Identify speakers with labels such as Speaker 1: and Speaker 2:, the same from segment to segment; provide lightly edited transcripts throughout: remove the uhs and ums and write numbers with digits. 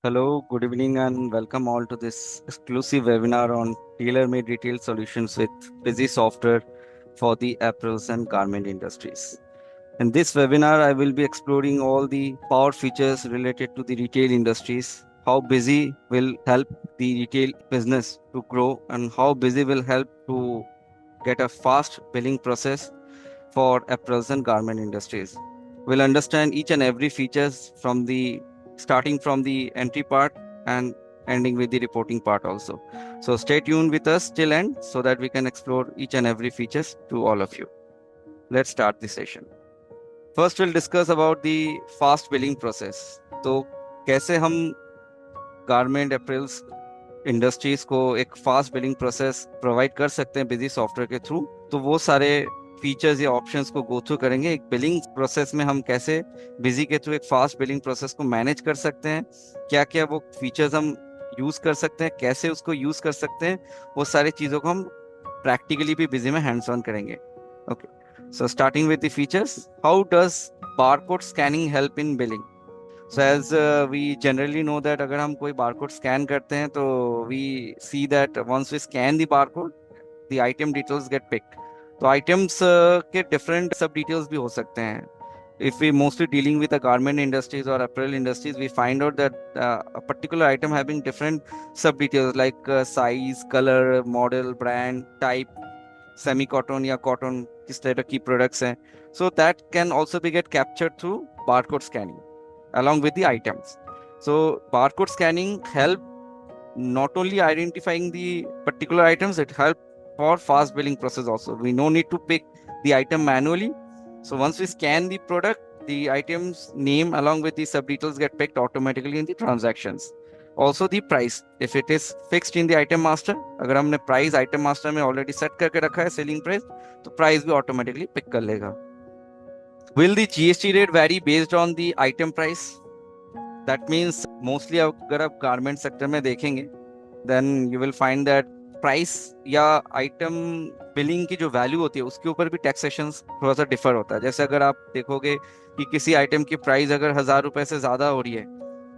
Speaker 1: Hello, good evening, and welcome all to this exclusive webinar on tailor-made retail solutions with Busy Software for the apparels and garment industries. In this webinar, I will be exploring all the power features related to the retail industries, how Busy will help the retail business to grow, and how Busy will help to get a fast billing process for apparels and garment industries. We'll understand each and every features from the starting from the entry part and ending with the reporting part also. So stay tuned with us till end so that we can explore each and every features to all of you. Let's start the session. First we'll discuss about the fast billing process. तो कैसे हम garment अप्रैल्स industries को एक fast billing process provide कर सकते हैं busy software के through. तो वो सारे फीचर्स या ऑप्शंस को गो थ्रू करेंगे। एक बिलिंग प्रोसेस में हम कैसे बिजी के थ्रू एक फास्ट बिलिंग प्रोसेस को मैनेज कर सकते हैं, क्या क्या वो फीचर्स हम यूज कर सकते हैं, कैसे उसको यूज कर सकते हैं, वो सारी चीजों को हम प्रैक्टिकली भी बिजी में हैंड्स ऑन करेंगे। Okay, so starting with the features, how does barcode scanning help in billing. So as we generally know that अगर हम कोई barcode scan करते हैं तो we see that once we scan the barcode, the item details get picked. तो items के different sub details भी हो सकते हैं. If we mostly dealing with the garment industries or apparel industries, we find out that a particular item having different sub details like size, color, model, brand, type, semi cotton या cotton किस तरह की products हैं. So that can also be get captured through barcode scanning along with the items. So barcode scanning help not only identifying the particular items, it help for fast billing process also. We no need to pick the item manually. So once we scan the product, the item's name along with the sub details get picked automatically in the transactions. Also the price, if it is fixed in the item master, अगर हमने price item master में already set करके रखा है selling price, तो price भी automatically pick कर लेगा. Will the GST rate vary based on the item price? That means mostly अगर आप गारमेंट सेक्टर में देखेंगे then you will find that price या आइटम बिलिंग की जो वैल्यू होती है उसके ऊपर भी टैक्सेशन थोड़ा सा डिफर होता है। जैसे अगर आप देखोगे कि किसी आइटम की प्राइस अगर 1,000 रुपए से ज्यादा हो रही है,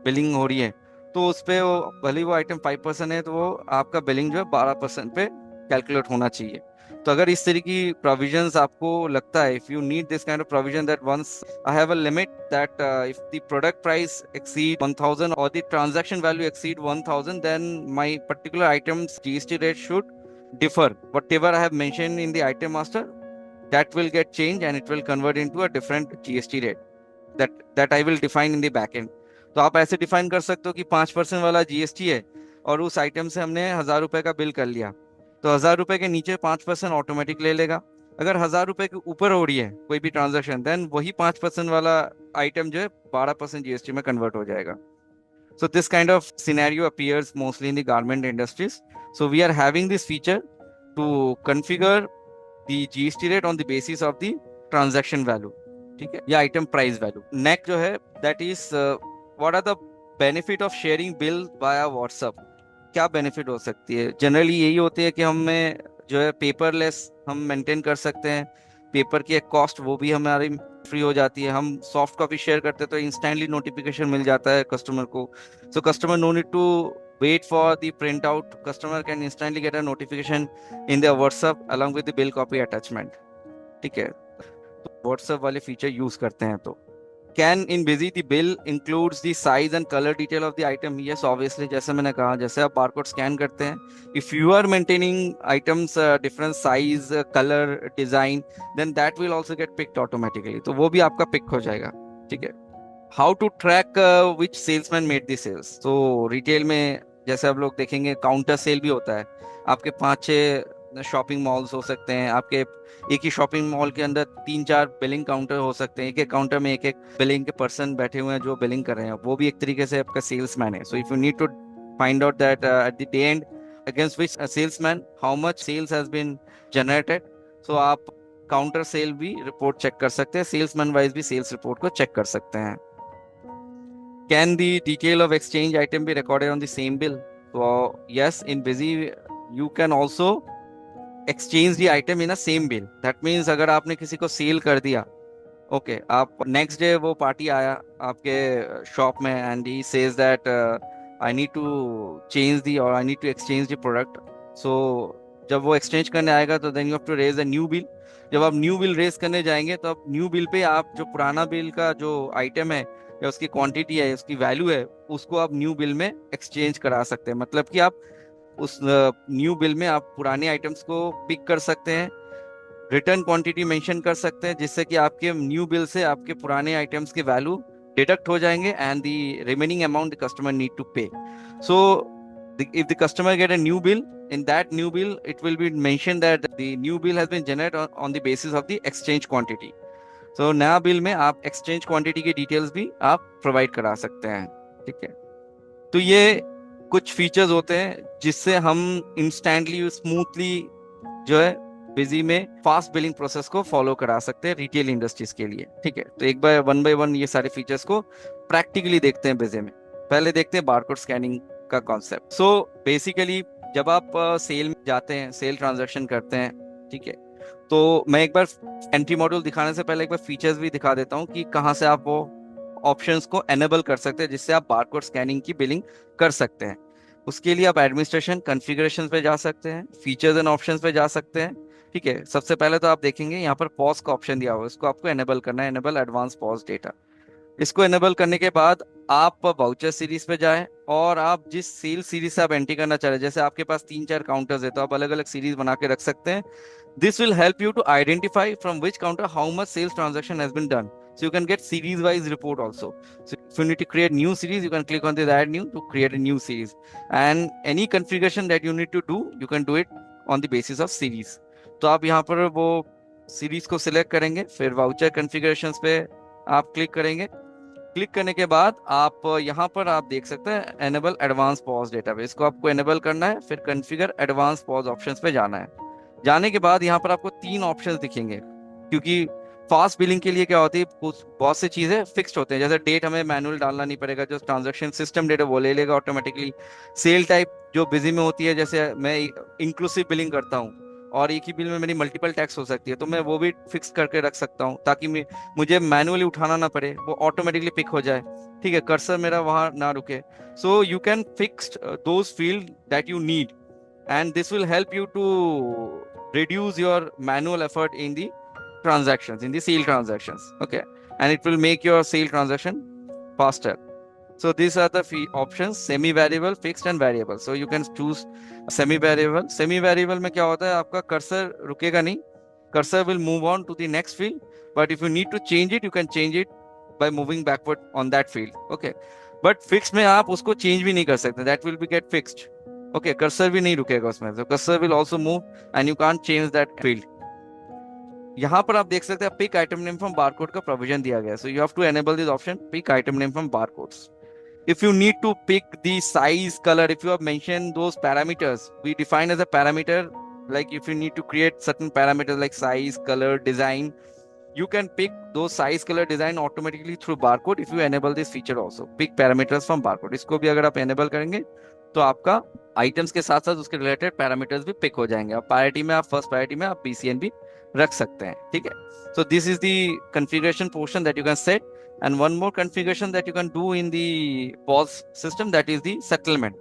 Speaker 1: बिलिंग हो रही है, तो उस पे वो भले ही वो आइटम 5% है तो वो आपका बिलिंग जो है 12% पे कैलकुलेट होना चाहिए। तो अगर इस तरह की प्रोविजंस आपको लगता है, if you need this kind of provision that once I have a limit that if the product price exceed 1,000 or the transaction value exceed 1,000, then my particular item's GST rate should differ. Whatever I have mentioned in the item master, that will get changed and it will convert into a different GST rate that I will define in the backend. तो आप ऐसे define कर सकते हो कि 5% वाला GST है और उस आइटम से हमने 1,000 रुपए का बिल कर लिया, तो 1,000 रुपए के नीचे 5% ऑटोमेटिक ले लेगा। अगर 1,000 रुपए के ऊपर हो रही है कोई भी ट्रांजेक्शन, देन वही 5% वाला आइटम जो है 12% जीएसटी में कन्वर्ट हो जाएगा। So this kind of scenario appears mostly in the garment industries. So we are having this feature to configure the GST rate on the basis of the transaction value, ठीक है, या item price value. Next जो है that is what are the benefit of sharing bill via WhatsApp. क्या benefit हो सकती है? Generally यही होती है कि हमें जो है पेपरलेस हम मेंटेन कर सकते हैं, पेपर की एक कॉस्ट वो भी हमारी फ्री हो जाती है। हम सॉफ्ट कॉपी शेयर करते हैं तो इंस्टेंटली नोटिफिकेशन मिल जाता है कस्टमर को। So customer no need to wait for the printout. Customer can instantly get a notification in their WhatsApp along with the bill copy attachment, ठीक है। तो WhatsApp वाले फीचर यूज करते हैं। तो can in Busy the bill includes the size and colour detail of the item. Yes obviously, जैसे मैंने कहा, जैसे आप बारकोड स्कैन करते हैं, if you are maintaining items different size, colour, design, then that will also get picked automatically. तो वो भी आपका पिक हो जाएगा, ठीक है। How to track which salesman made the sales. तो रिटेल में जैसे आप लोग देखेंगे काउंटर सेल भी होता है। आपके 5-6 शॉपिंग मॉल्स हो सकते हैं, आपके एक ही शॉपिंग मॉल के अंदर 3-4 बिलिंग काउंटर हो सकते हैं, एक एक काउंटर में एक एक बिलिंग के पर्सन बैठे हुए हैं जो बिलिंग कर रहे हैं, वो भी एक तरीके से आपका सेल्समैन है। So if you need to find out that at the day end against which salesman how much sales has been generated, so आप काउंटर सेल भी रिपोर्ट चेक कर सकते हैं, सेल्समैन वाइज भी सेल्स रिपोर्ट को check कर सकते हैं। Can the detail of exchange item be recorded on the same bill? So yes, in Busy you can also exchange the item in a same bill. That means अगर आपने किसी को cell कर दिया ओके, आप नेक्स्ट डे वो party आया आपके शॉप में and he says that I need to change the or I need to exchange the product. So जब वो एक्सचेंज करने आएगा तो then you have to raise a new bill. जब आप न्यू बिल रेज करने जाएंगे तो आप न्यू बिल पे आप जो पुराना बिल का जो आइटम है या उसकी क्वांटिटी है, उसकी वैल्यू है, उसको आप न्यू बिल में एक्सचेंज करा सकते हैं। मतलब कि आप उस न्यू बिल में आप पुराने आइटम्स को पिक कर सकते हैं, रिटर्न क्वांटिटी मेंशन कर सकते हैं, जिससे कि आपके न्यू बिल से आपके पुराने आइटम्स के वैल्यू डिडक्ट हो जाएंगे and the remaining amount the customer need to pay. So if the customer get a new bill, in that new bill it will be mentioned that the new bill has been generated on the basis of the exchange quantity. So नया bill में आप exchange quantity की details भी आप provide करा सकते हैं। ठीक है, तो ये कुछ फीचर्स होते हैं जिससे हम इंस्टेंटली स्मूथली जो है बिजी में फास्ट बिलिंग प्रोसेस को फॉलो करा सकते हैं रिटेल इंडस्ट्रीज के लिए। ठीक है, तो एक बाय वन ये सारे फीचर्स को प्रैक्टिकली देखते हैं बिजी में। पहले देखते हैं बारकोड स्कैनिंग का कॉन्सेप्ट। सो बेसिकली जब आप सेल में जाते हैं, सेल ट्रांजैक्शन करते हैं, ठीक है, तो मैं एक बार एंट्री मॉड्यूल दिखाने से पहले एक बार फीचर्स भी दिखा देता हूँ कि कहाँ से आप वो ऑप्शंस को एनेबल कर सकते हैं जिससे आप बारकोड स्कैनिंग की बिलिंग कर सकते हैं। उसके लिए आप एडमिनिस्ट्रेशन कॉन्फ़िगरेशन पे जा सकते हैं, फीचर्स एंड ऑप्शंस पे जा सकते हैं। ठीक है, सबसे पहले तो आप देखेंगे यहाँ पर पॉज का ऑप्शन दिया हुआ है, इसको आपको एनेबल करना है, एनेबल एडवांस पॉज डेटा। इसको एनेबल करने के बाद आप वाउचर सीरीज पे जाएं और आप जिस सेल सीरीज से आप एंट्री करना चाह रहे हैं, जैसे आपके पास 3-4 काउंटर्स है तो आप अलग अलग सीरीज बना के रख सकते हैं। This will help you to identify from which counter how much sales transaction has been done, so you can get series wise report also. So if you need to create new series, you can click on this add new to create a new series, and any configuration that you need to do, you can do it on the basis of series. तो आप यहाँ पर वो series को select करेंगे, फिर voucher configurations पे आप क्लिक करेंगे। क्लिक करने के बाद आप यहाँ पर आप देख सकते हैं एनेबल एडवांस पॉज डेटाबेस को आपको एनेबल करना है, फिर कॉन्फ़िगर एडवांस पॉज ऑप्शंस पे जाना है। जाने के बाद यहाँ पर आपको 3 ऑप्शंस दिखेंगे, क्योंकि फास्ट बिलिंग के लिए क्या होती है, बहुत सी चीजें फिक्स्ड होते हैं। जैसे डेट हमें मैनुअल डालना नहीं पड़ेगा, जो ट्रांजैक्शन सिस्टम डेटा वो ले लेगा ऑटोमेटिकली। सेल टाइप जो बिजी में होती है, जैसे मैं इंक्लूसिव बिलिंग करता हूँ और एक ही बिल में मेरी मल्टीपल टैक्स हो सकती है, तो मैं वो भी फिक्स करके रख सकता हूँ ताकि मुझे मैनुअली उठाना ना पड़े, वो ऑटोमेटिकली पिक हो जाए। ठीक है, कर्सर मेरा वहां ना रुके। सो you can fix those field that you need, and this will help you to reduce your manual effort in the transactions, in the sale transactions. Okay, and it will make your sale transaction faster. So these are the options: semi variable, fixed and variable. So you can choose semi variable. Semi variable में क्या होता है, आपका cursor रुकेगा नहीं, cursor will move on to the next field, but if you need to change it, you can change it by moving backward on that field. Okay, but fixed में आप उसको change भी नहीं कर सकते, that will be get fixed. Okay, cursor भी नहीं रुकेगा उसमें, so cursor will also move and you can't change that field. यहाँ पर आप देख सकते हैं pick item name from barcode का प्रोविजन दिया गया है, so you have to enable this option, pick item name from barcodes. If you need to pick the size, color, if you have mentioned those parameters, we define as a parameter, like if you need to create certain parameters like size, color, design, you can pick those size, color, design automatically through barcode if you enable this feature also, pick parameters from barcode. इसको भी अगर आप enable करेंगे तो आपका items के साथ साथ उसके रिलेटेड पैरामीटर्स भी पिक हो जाएंगे। आप प्रायोरिटी में, आप फर्स्ट प्रायोरिटी में आप पीसीएन भी रख सकते हैं। ठीक है, so this is the configuration portion that you can set, and one more configuration that you can do in the pause system, that is the settlement.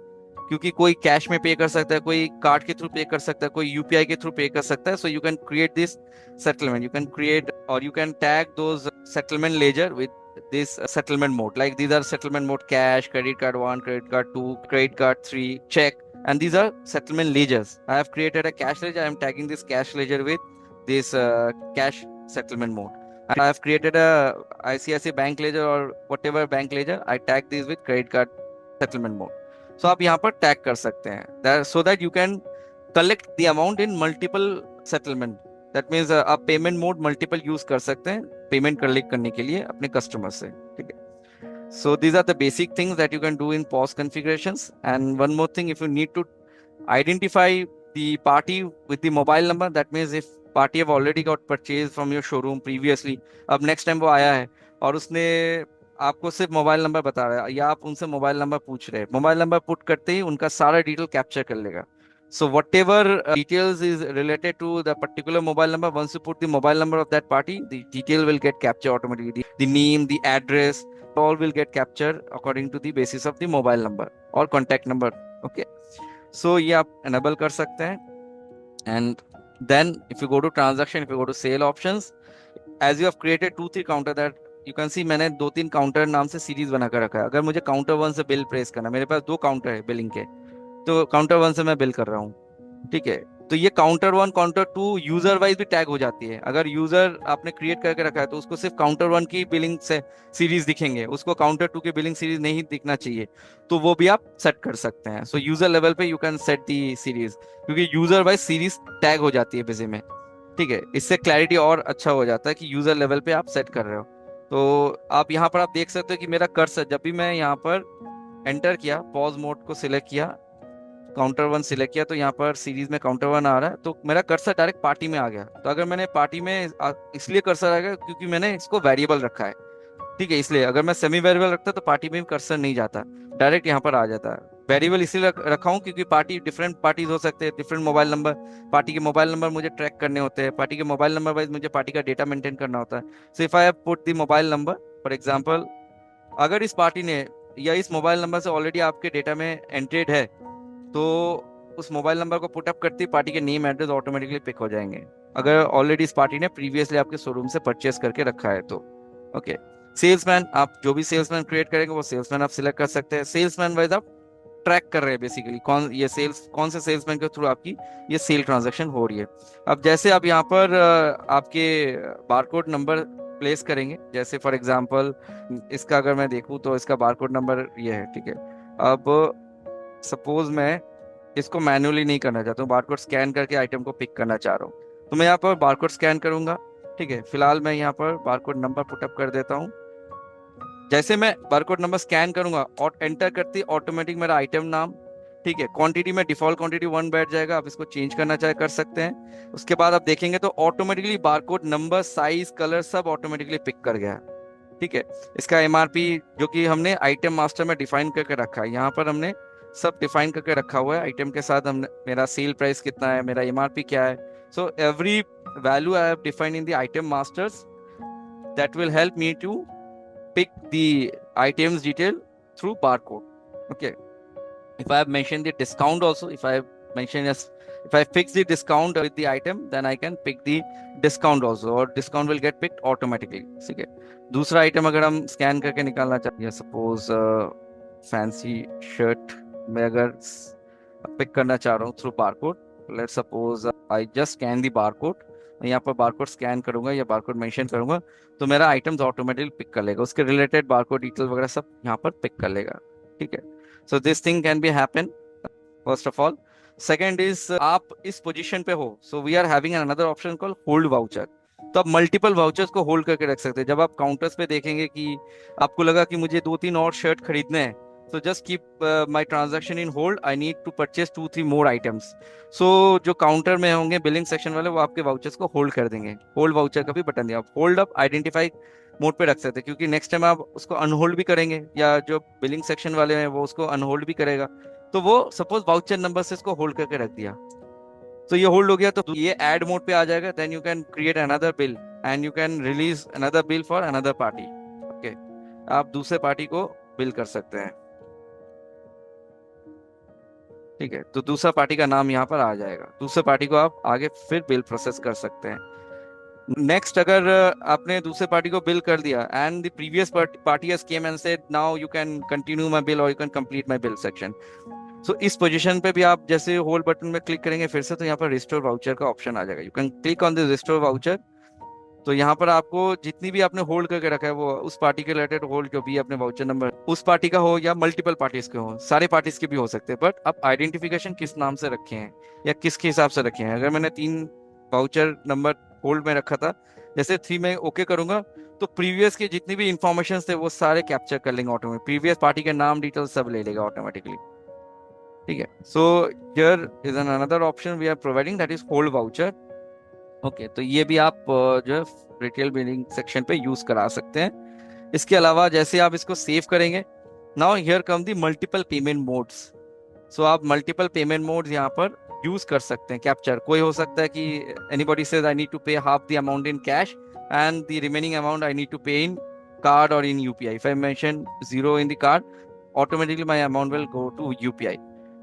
Speaker 1: क्योंकि कोई कैश में पे कर सकता है, कोई कार्ड के थ्रू पे कर सकता है, कोई यूपीआई के थ्रू पे कर सकता है। सो you can create this settlement, you can create or you can tag those settlement ledger with this settlement mode, like these are settlement mode: cash, credit card 1, credit card 2, credit card 3, check, and these are settlement ledgers. I have created a cash ledger, I am tagging this cash ledger with this cash settlement mode. And I have created a ICICI bank ledger or whatever bank ledger, I tag this with credit card settlement mode. So आप यहाँ पर tag कर सकते हैं, so that you can collect the amount in multiple settlement. That means आप payment mode multiple use कर सकते हैं पेमेंट कलेक्ट करने के लिए अपने कस्टमर से। ठीक है, so these are the basic things that you can do in POS configurations. And one more thing, if you need to identify the party with the mobile number, that means if party have already got purchase from your showroom previously, अब next time वो आया है और उसने आपको सिर्फ mobile number बता रहा है या आप उनसे मोबाइल नंबर पूछ रहे हैं, मोबाइल नंबर पुट करते ही उनका सारा डिटेल कैप्चर कर लेगा। So whatever details is related to the particular mobile number, once you put the mobile number of that party, the detail will get captured automatically. The name, the address, all will get captured according to the basis of the mobile number or contact number. Okay. So ये आप enable कर सकते हैं. And then if you go to transaction, if you go to sale options, as you have created 2-3 counter, that you can see मैंने 2-3 counter नाम से series बना कर रखा है. अगर मुझे काउंटर 1 से बिल प्रेस करना, मेरे पास 2 काउंटर है बिलिंग के, तो काउंटर 1 से मैं बिल कर रहा हूँ. ठीक है. तो ये काउंटर 1 काउंटर 2 यूजर वाइज भी टैग हो जाती है. अगर यूजर आपने क्रिएट करके रखा है तो उसको सिर्फ काउंटर 1 की बिलिंग से सीरीज दिखेंगे, उसको काउंटर 2 की बिलिंग सीरीज नहीं दिखना चाहिए, तो वो भी आप सेट कर सकते हैं. सो यूजर लेवल पे you can set the series, क्योंकि यूजर वाइज सीरीज टैग हो जाती है बिजी में. ठीक है. इससे क्लैरिटी और अच्छा हो जाता है कि यूजर लेवल पे आप सेट कर रहे हो. तो आप यहाँ पर आप देख सकते हो कि मेरा कर्सर जब भी मैं यहाँ पर एंटर किया, पॉज मोड को सिलेक्ट किया, काउंटर 1 सिलेक्ट किया, तो यहाँ पर सीरीज में काउंटर 1 आ रहा है, तो मेरा कर्सर डायरेक्ट पार्टी में आ गया. तो अगर मैंने पार्टी में इसलिए कर्सर आ गया क्योंकि मैंने इसको वेरिएबल रखा है. ठीक है. इसलिए अगर मैं सेमी वेरिएबल रखता तो पार्टी में कर्सर नहीं जाता, डायरेक्ट यहाँ पर आ जाता है. वेरिएबल इसलिए रखा हूँ क्योंकि पार्टी डिफरेंट पार्टीज हो सकते हैं, डिफरेंट मोबाइल नंबर, पार्टी के मोबाइल नंबर मुझे ट्रैक करने होते हैं, पार्टी के मोबाइल नंबर वाइज मुझे पार्टी का डेटा मेंटेन करना होता है. So if I have put the mobile number, for example, अगर इस पार्टी ने या इस मोबाइल नंबर से ऑलरेडी आपके डेटा में एंट्रेड है, तो उस मोबाइल नंबर को पुटअप करते ही पार्टी के नेम एड्रेस ऑटोमेटिकली पिक हो जाएंगे, अगर ऑलरेडी इस पार्टी ने प्रीवियसली आपके शोरूम से परचेस करके रखा है तो. ओके. सेल्समैन, आप जो भी सेल्समैन क्रिएट करेंगे वो सेल्समैन आप सिलेक्ट कर सकते हैं. सेल्समैन वाइज आप ट्रैक कर रहे हैं बेसिकली कौन से सेल्समैन के थ्रू आपकी ये सेल ट्रांजैक्शन हो रही है. अब जैसे आप यहाँ पर आपके बारकोड नंबर प्लेस करेंगे, जैसे फॉर एग्जांपल इसका अगर मैं देखूँ तो इसका बारकोड नंबर ये है. ठीक है. अब सपोज मैं इसको मैन्युअली नहीं करना चाहता हूँ, बारकोड स्कैन करके आइटम को पिक करना चाह रहा हूँ, तो मैं यहाँ पर बारकोड स्कैन करूंगा. ठीक है. फिलहाल मैं यहाँ पर बारकोड नंबर पुटअप कर देता हूँ. जैसे मैं बारकोड नंबर स्कैन करूंगा और एंटर करते ऑटोमेटिक मेरा आइटम नाम, ठीक है, क्वांटिटी में डिफॉल्ट क्वांटिटी 1 बैठ जाएगा. आप इसको चेंज करना चाहे कर सकते हैं. उसके बाद आप देखेंगे तो automatically barcode number, size, colour सब ऑटोमेटिकली पिक कर गया. ठीक है. इसका एमआरपी जो कि हमने आइटम मास्टर में डिफाइन करके रखा है, यहाँ पर हमने सब डिफाइन करके रखा हुआ है. आइटम के साथ हमने मेरा सेल प्राइस कितना है, मेरा एमआरपी क्या है. So every value I have defined in the item masters, that will help me to pick the items detail through barcode. Okay. If I have mentioned the discount also, if I fix the discount with the item, then I can pick the discount also, or discount will get picked automatically. ठीक है. दूसरा item अगर हम scan करके निकालना चाहते हैं, suppose fancy shirt में अगर पिक करना चाह रहा हूँ through barcode, let's suppose I just scan the barcode, यहाँ पर बारकोड स्कैन करूंगा या बारकोड मेंशन करूंगा, तो मेरा आइटम्स ऑटोमेटिकली पिक कर लेगा, उसके रिलेटेड बारकोड डिटेल वगैरह सब यहाँ पर पिक कर लेगा. ठीक है. So this thing can be happen first of all. Second is, आप इस पोजीशन पे हो, so we are having another option called hold voucher. तो आप मल्टीपल वाउचर्स को होल्ड करके रख सकते हैं. जब आप काउंटर्स पे देखेंगे कि आपको लगा कि मुझे 2-3 और शर्ट खरीदने हैं, so just keep my transaction in hold, I need to purchase 2-3 more items. So जो काउंटर में होंगे बिलिंग सेक्शन वाले, वो आपके वाउचर्स को होल्ड कर देंगे. होल्ड वाउचर का भी बटन दिया, आप होल्ड अप आइडेंटिफाई मोड पे रख सकते हैं, क्योंकि नेक्स्ट टाइम आप उसको अनहोल्ड भी करेंगे या जो बिलिंग सेक्शन वाले हैं वो उसको अनहोल्ड भी करेगा, तो वो सपोज वाउचर नंबर से इसको होल्ड करके रख दिया, तो ये होल्ड हो गया, तो ये ऐड मोड पे आ जाएगा. Then you can create another bill and you can release another bill for another party. Okay. आप दूसरे पार्टी को बिल कर सकते हैं. ठीक है. तो दूसरा पार्टी का नाम यहाँ पर आ जाएगा, दूसरे पार्टी को आप आगे फिर बिल प्रोसेस कर सकते हैं. नेक्स्ट, अगर आपने दूसरे पार्टी को बिल कर दिया and the previous party has came and said now you can continue my bill or you can complete my bill section, so इस पोजीशन पे भी आप जैसे होल्ड बटन में क्लिक करेंगे फिर से, तो यहाँ पर रिस्टोर वाउचर का ऑप्शन आ जाएगा. You can click on the restore voucher. तो यहाँ पर आपको जितनी भी आपने होल्ड करके रखा है, वो उस पार्टी के रिलेटेड होल्ड जो भी अपने वाउचर नंबर उस पार्टी का हो या मल्टीपल पार्टीज के हो, सारे पार्टीज के भी हो सकते हैं, बट आप आइडेंटिफिकेशन किस नाम से रखे हैं या किसके हिसाब से रखे हैं. अगर मैंने 3 वाउचर नंबर होल्ड में रखा था, जैसे 3 में ओके करूंगा, तो प्रीवियस के जितनी भी इंफॉर्मेशन थे वो सारे कैप्चर कर लेंगे ऑटोमेटिक, प्रीवियस पार्टी के नाम डिटेल सब ले लेगा ऑटोमेटिकली. ठीक है. So here is an another option we are providing, that is hold voucher. Okay. तो ये भी आप जो है रिटेल बिलिंग सेक्शन पे यूज करा सकते हैं. इसके अलावा जैसे आप इसको सेव करेंगे, now here come the multiple payment modes. So आप मल्टीपल पेमेंट मोड्स यहाँ पर यूज कर सकते हैं कैप्चर। कोई हो सकता है कि anybody says I need to pay half the amount in cash and the remaining amount I need to pay in card or in UPI. If I mention zero in the card, automatically my amount will go to UPI.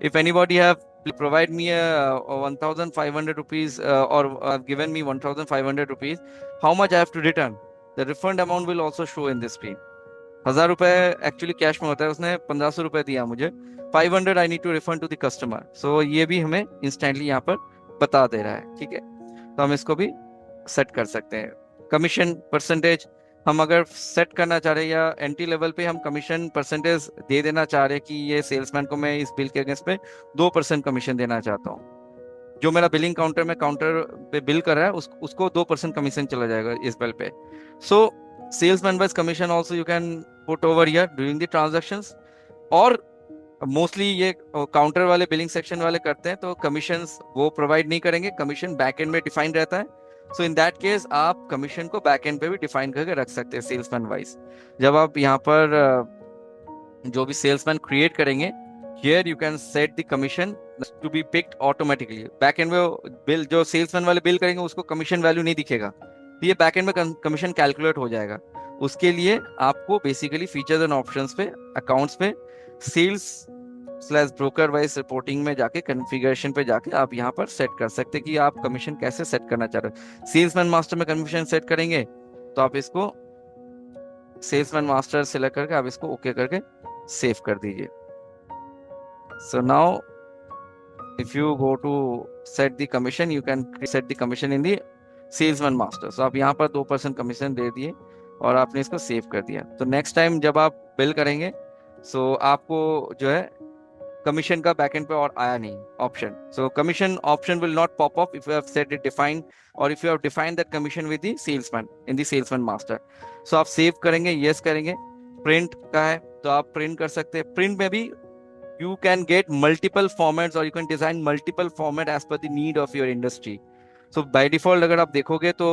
Speaker 1: If anybody have provide me a 1,500 rupees or given me 1,500 rupees, how much I have to return? The refund amount will also show in this screen. 1,000 रुपए actually cash में होता है, उसने 1,500 रुपए दिया मुझे, 500 I need to refund to the customer. So ये भी हमें इंस्टेंटली यहाँ पर बता दे रहा है, ठीक है। तो हम इसको भी सेट कर सकते हैं। कमीशन परसेंटेज हम अगर सेट करना चाह रहे हैं, या एंट्री लेवल पे हम कमीशन परसेंटेज दे देना चाह रहे हैं कि ये सेल्समैन को मैं इस बिल के अगेंस्ट पे 2% कमीशन देना चाहता हूँ। जो मेरा बिलिंग काउंटर में काउंटर पे बिल कर रहा है उसको 2% कमीशन चला जाएगा इस bill pay. So salesman wise commission also you can put over here during the transactions. और मोस्टली ये काउंटर वाले बिलिंग सेक्शन वाले करते हैं, तो कमीशंस वो प्रोवाइड नहीं करेंगे, कमीशन बैक एंड में डिफाइन रहता है। सो इन दैट केस आप कमीशन को बैक एंड पे भी डिफाइन करके रख सकते हैं सेल्समैन वाइज। जब आप यहाँ पर जो भी सेल्समैन क्रिएट करेंगे, here you can set the commission to be picked automatically. Back end में बिल जो सेल्समैन वाले बिल करेंगे उसको कमीशन वैल्यू नहीं दिखेगा, तो ये बैक एंड में कमीशन कैलकुलेट हो जाएगा। उसके लिए आपको बेसिकली फीचर्स एंड ऑप्शंस पे, अकाउंट्स पे, सेल्स/ब्रोकर वाइज रिपोर्टिंग में जाके, कॉन्फ़िगरेशन पे जाके आप यहाँ पर सेट कर सकते हैं कि आप कमीशन कैसे सेट करना चाह रहे हो। सेल्समैन मास्टर में कमीशन सेट करेंगे तो आप इसको सेल्समैन मास्टर सेलेक्ट करके आप इसको ओके करके सेव कर दीजिए। So now if you go to set the commission, you can set the commission in the salesman master. So आप यहाँ पर 2% कमीशन दे दिए और आपने इसको सेव कर दिया। तो नेक्स्ट टाइम जब आप बिल करेंगे, सो आपको जो है कमीशन का बैकएंड पे और आया नहीं option. So commission option will not pop up if you have set it defined, और if you have defined that commission with the salesman in the salesman master. So आप सेव करेंगे, यस करेंगे। प्रिंट का है तो आप प्रिंट कर सकते हैं। प्रिंट में भी you can get multiple formats or you can design multiple format as per the need of your industry. So by default अगर आप देखोगे तो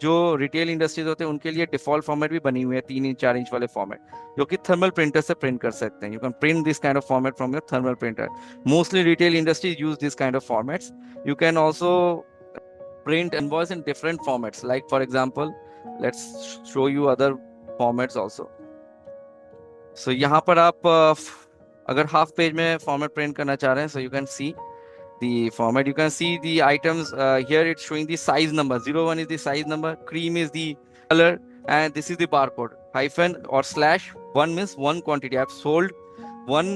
Speaker 1: जो रिटेल इंडस्ट्रीज होते हैं उनके लिए डिफॉल्ट फॉर्मेट भी बनी हुई है, 3 इंच 4 इंच वाले फॉर्मेट, जो कि थर्मल प्रिंटर से प्रिंट कर सकते हैं। You can print this kind of format from your thermal printer. Mostly retail industries use this kind of formats. You can also print invoice in different formats, like for example let's show you other formats also. So यहाँ पर आप अगर half page में format print करना चाह रहे हैं, so you can see the format. You can see the items here. It's showing the size number. 01 is the size number, cream is the color, and this is the barcode. Hyphen or slash 1 means one quantity. I've sold one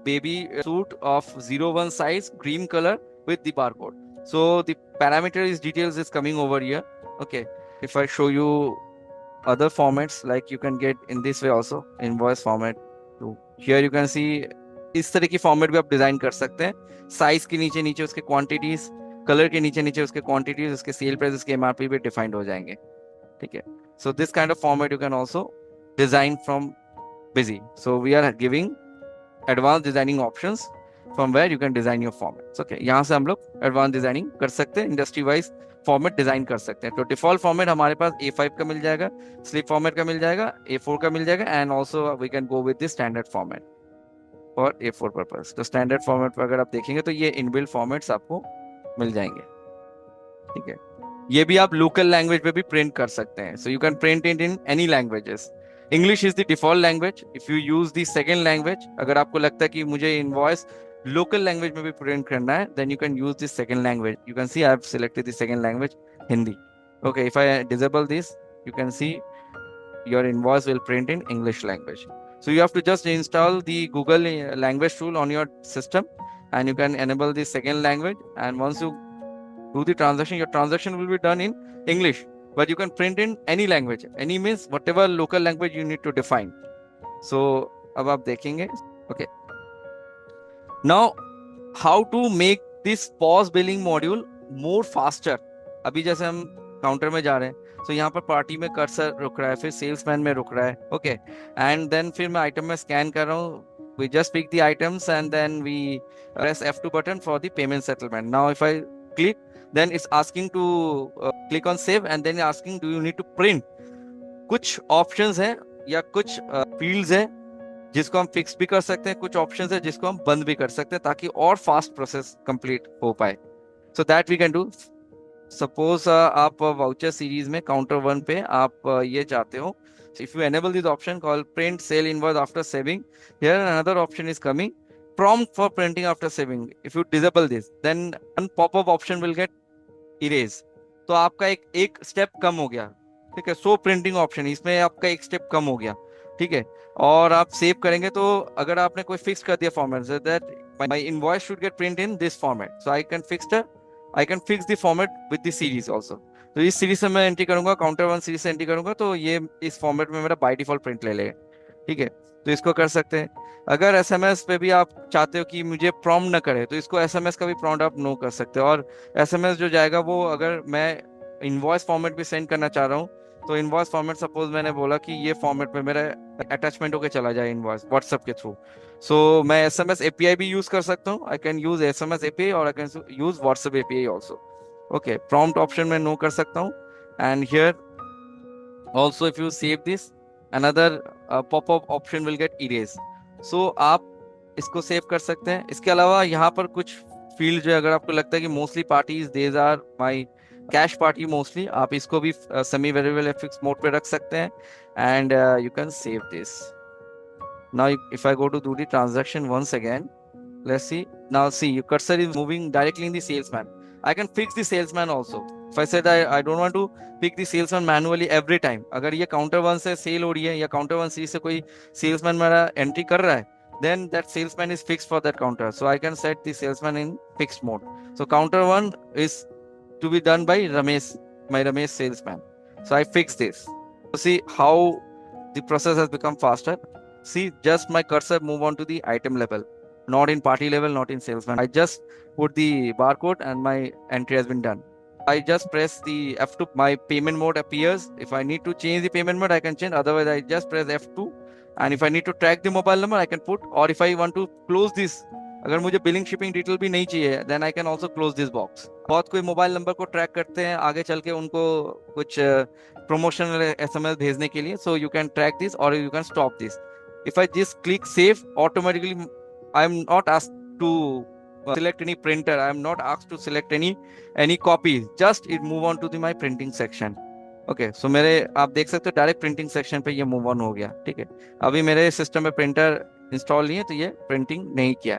Speaker 1: baby suit of 01 size, cream color with the barcode. So the parameter is details is coming over here. Okay, if I show you other formats, like you can get in this way also, invoice format. तो here you can see इस तरह की format भी आप design कर सकते हैं। Size के नीचे नीचे उसके क्वांटिटीज, कलर के नीचे नीचे उसके क्वांटिटीज, उसके सेल प्राइस, उसके एमआरपी भी डिफाइंड हो जाएंगे, ठीक है। So this kind of format you can also design from Busy. So we are giving advance designing options from where you can design your formats. Okay, यहाँ से हम लोग एडवांस डिजाइनिंग कर सकते हैं, इंडस्ट्री वाइज फॉर्मेट डिजाइन कर सकते हैं। तो डिफॉल्ट फॉर्मेट हमारे पास A5 का मिल जाएगा, स्लिप फॉर्मेट का मिल जाएगा, A4 का मिल जाएगा, and also we can go with the standard format for A4 purpose. तो स्टैंडर्ड फॉर्मेट पर अगर आप देखेंगे तो ये इनबिल्ट फॉर्मेट्स आपको मिल जाएंगे, ठीक है। ये भी आप लोकल लैंग्वेज में भी प्रिंट कर सकते हैं। सो you can print it in any languages. English is the default language. If you use the second language, अगर आपको लगता है कि मुझे इनवॉइस लोकल लैंग्वेज में भी प्रिंट करना है, then you can use this second language. You can see I have selected the second language, Hindi. Okay, if I disable this, you can see your invoice will print in English language. So you have to just install the Google language tool on your system, and you can enable the second language. And once you do the transaction, your transaction will be done in English, but you can print in any language. Any means whatever local language you need to define. So अब आप देखेंगे। Okay. Now, how to make this POS billing module more faster? अभी जैसे हम counter में जा रहे हैं, तो यहाँ पर पार्टी में कर्सर रुक रहा है, फिर सेल्समैन में रुक रहा है, ओके, एंड देन फिर मैं आइटम में स्कैन कर रहा हूँ, we just pick the items and then we press F2 button for the payment settlement. Now if I click, then it's asking to click on save, and then asking do you need to print. कुछ options हैं या कुछ fields हैं जिसको हम fix भी कर सकते हैं, कुछ ऑप्शन है जिसको हम बंद भी कर सकते हैं ताकि और फास्ट प्रोसेस कंप्लीट हो पाए। So that we can do. Suppose आप वाउचर सीरीज में काउंटर वन पे आप ये चाहते हो, if you enable this option call print sale invoice after saving, here another option is coming, prompt for printing after saving. If you disable this, then one pop-up option will get erase. तो आपका एक step कम हो गया, ठीक है। सो printing option, इसमें आपका एक स्टेप कम हो गया, ठीक है। और आप सेव करेंगे तो अगर आपने कोई फिक्स कर दिया format that my invoice should get print in this format, so I can fix the format with the series also. तो इस सीरीज से मैं एंट्री करूंगा, काउंटर वन सीरीज से एंट्री करूंगा, तो ये इस फॉर्मेट में मेरा बाय डिफॉल्ट प्रिंट ले लेगा, ठीक है। तो इसको कर सकते हैं। अगर एसएमएस पे भी आप चाहते हो कि मुझे प्रॉम्प्ट ना करे, तो इसको एसएमएस का भी प्रॉम्प्ट आप नो कर सकते हो। और एसएमएस जो जाएगा वो, अगर मैं इनवॉइस फॉर्मेट भी सेंड करना चाह रहा हूँ, तो इनवॉइस फॉर्मेट सपोज मैंने बोला कि ये फॉर्मेट में मेरा अटैचमेंट होकर चला जाए इनवॉइस व्हाट्सएप के थ्रू, सो मैं एसएमएस एपीआई भी यूज कर सकता हूँ। I can use SMS API or I can use WhatsApp API also. Okay, prompt option में नो कर सकता हूँ। And here also if you save this, another popup option will get erase. So आप इसको save कर सकते हैं। इसके अलावा यहाँ पर कुछ फील्ड जो है, अगर आपको लगता है कि mostly parties these are my cash party mostly, आप इसको भी सेमी वेरिएबल एफिक्स मोड पे रख सकते हैं। And you can save this. Now if I go to do the transaction once again, let's see. Now see, your cursor is moving directly in the salesman. I can fix the salesman also. If I said I don't want to pick the salesman manually every time, अगर ये counter one से cell हो रही है या counter one सी से कोई salesman मेरा एंट्री कर रहा है, then that salesman is fixed for that counter. So I can set the salesman in fixed mode. So counter one is to be done by Ramesh, my Ramesh salesman. So I fix this. So see how the process has become faster. See, just my cursor move on to the item level, not in party level, not in salesman. I just put the barcode and my entry has been done. I just press the F2, my payment mode appears. If I need to change the payment mode, I can change. Otherwise, I just press F2. And if I need to track the mobile number, I can put. Or if I want to close this, अगर मुझे billing shipping detail भी नहीं चाहिए, then I can also close this box. बहुत कोई mobile number को track करते हैं आगे चल के उनको कुछ प्रमोशनल एसएमएस भेजने के लिए, so you can track this or you can stop this. If I just click save, automatically I am not asked to select any printer. I am not asked to select any copy. Just it move on to the my printing section. Okay, so मेरे आप देख सकते हो direct printing section पे ये move on हो गया, ठीक है। अभी मेरे सिस्टम में प्रिंटर इंस्टॉल नहीं है तो ये प्रिंटिंग नहीं किया,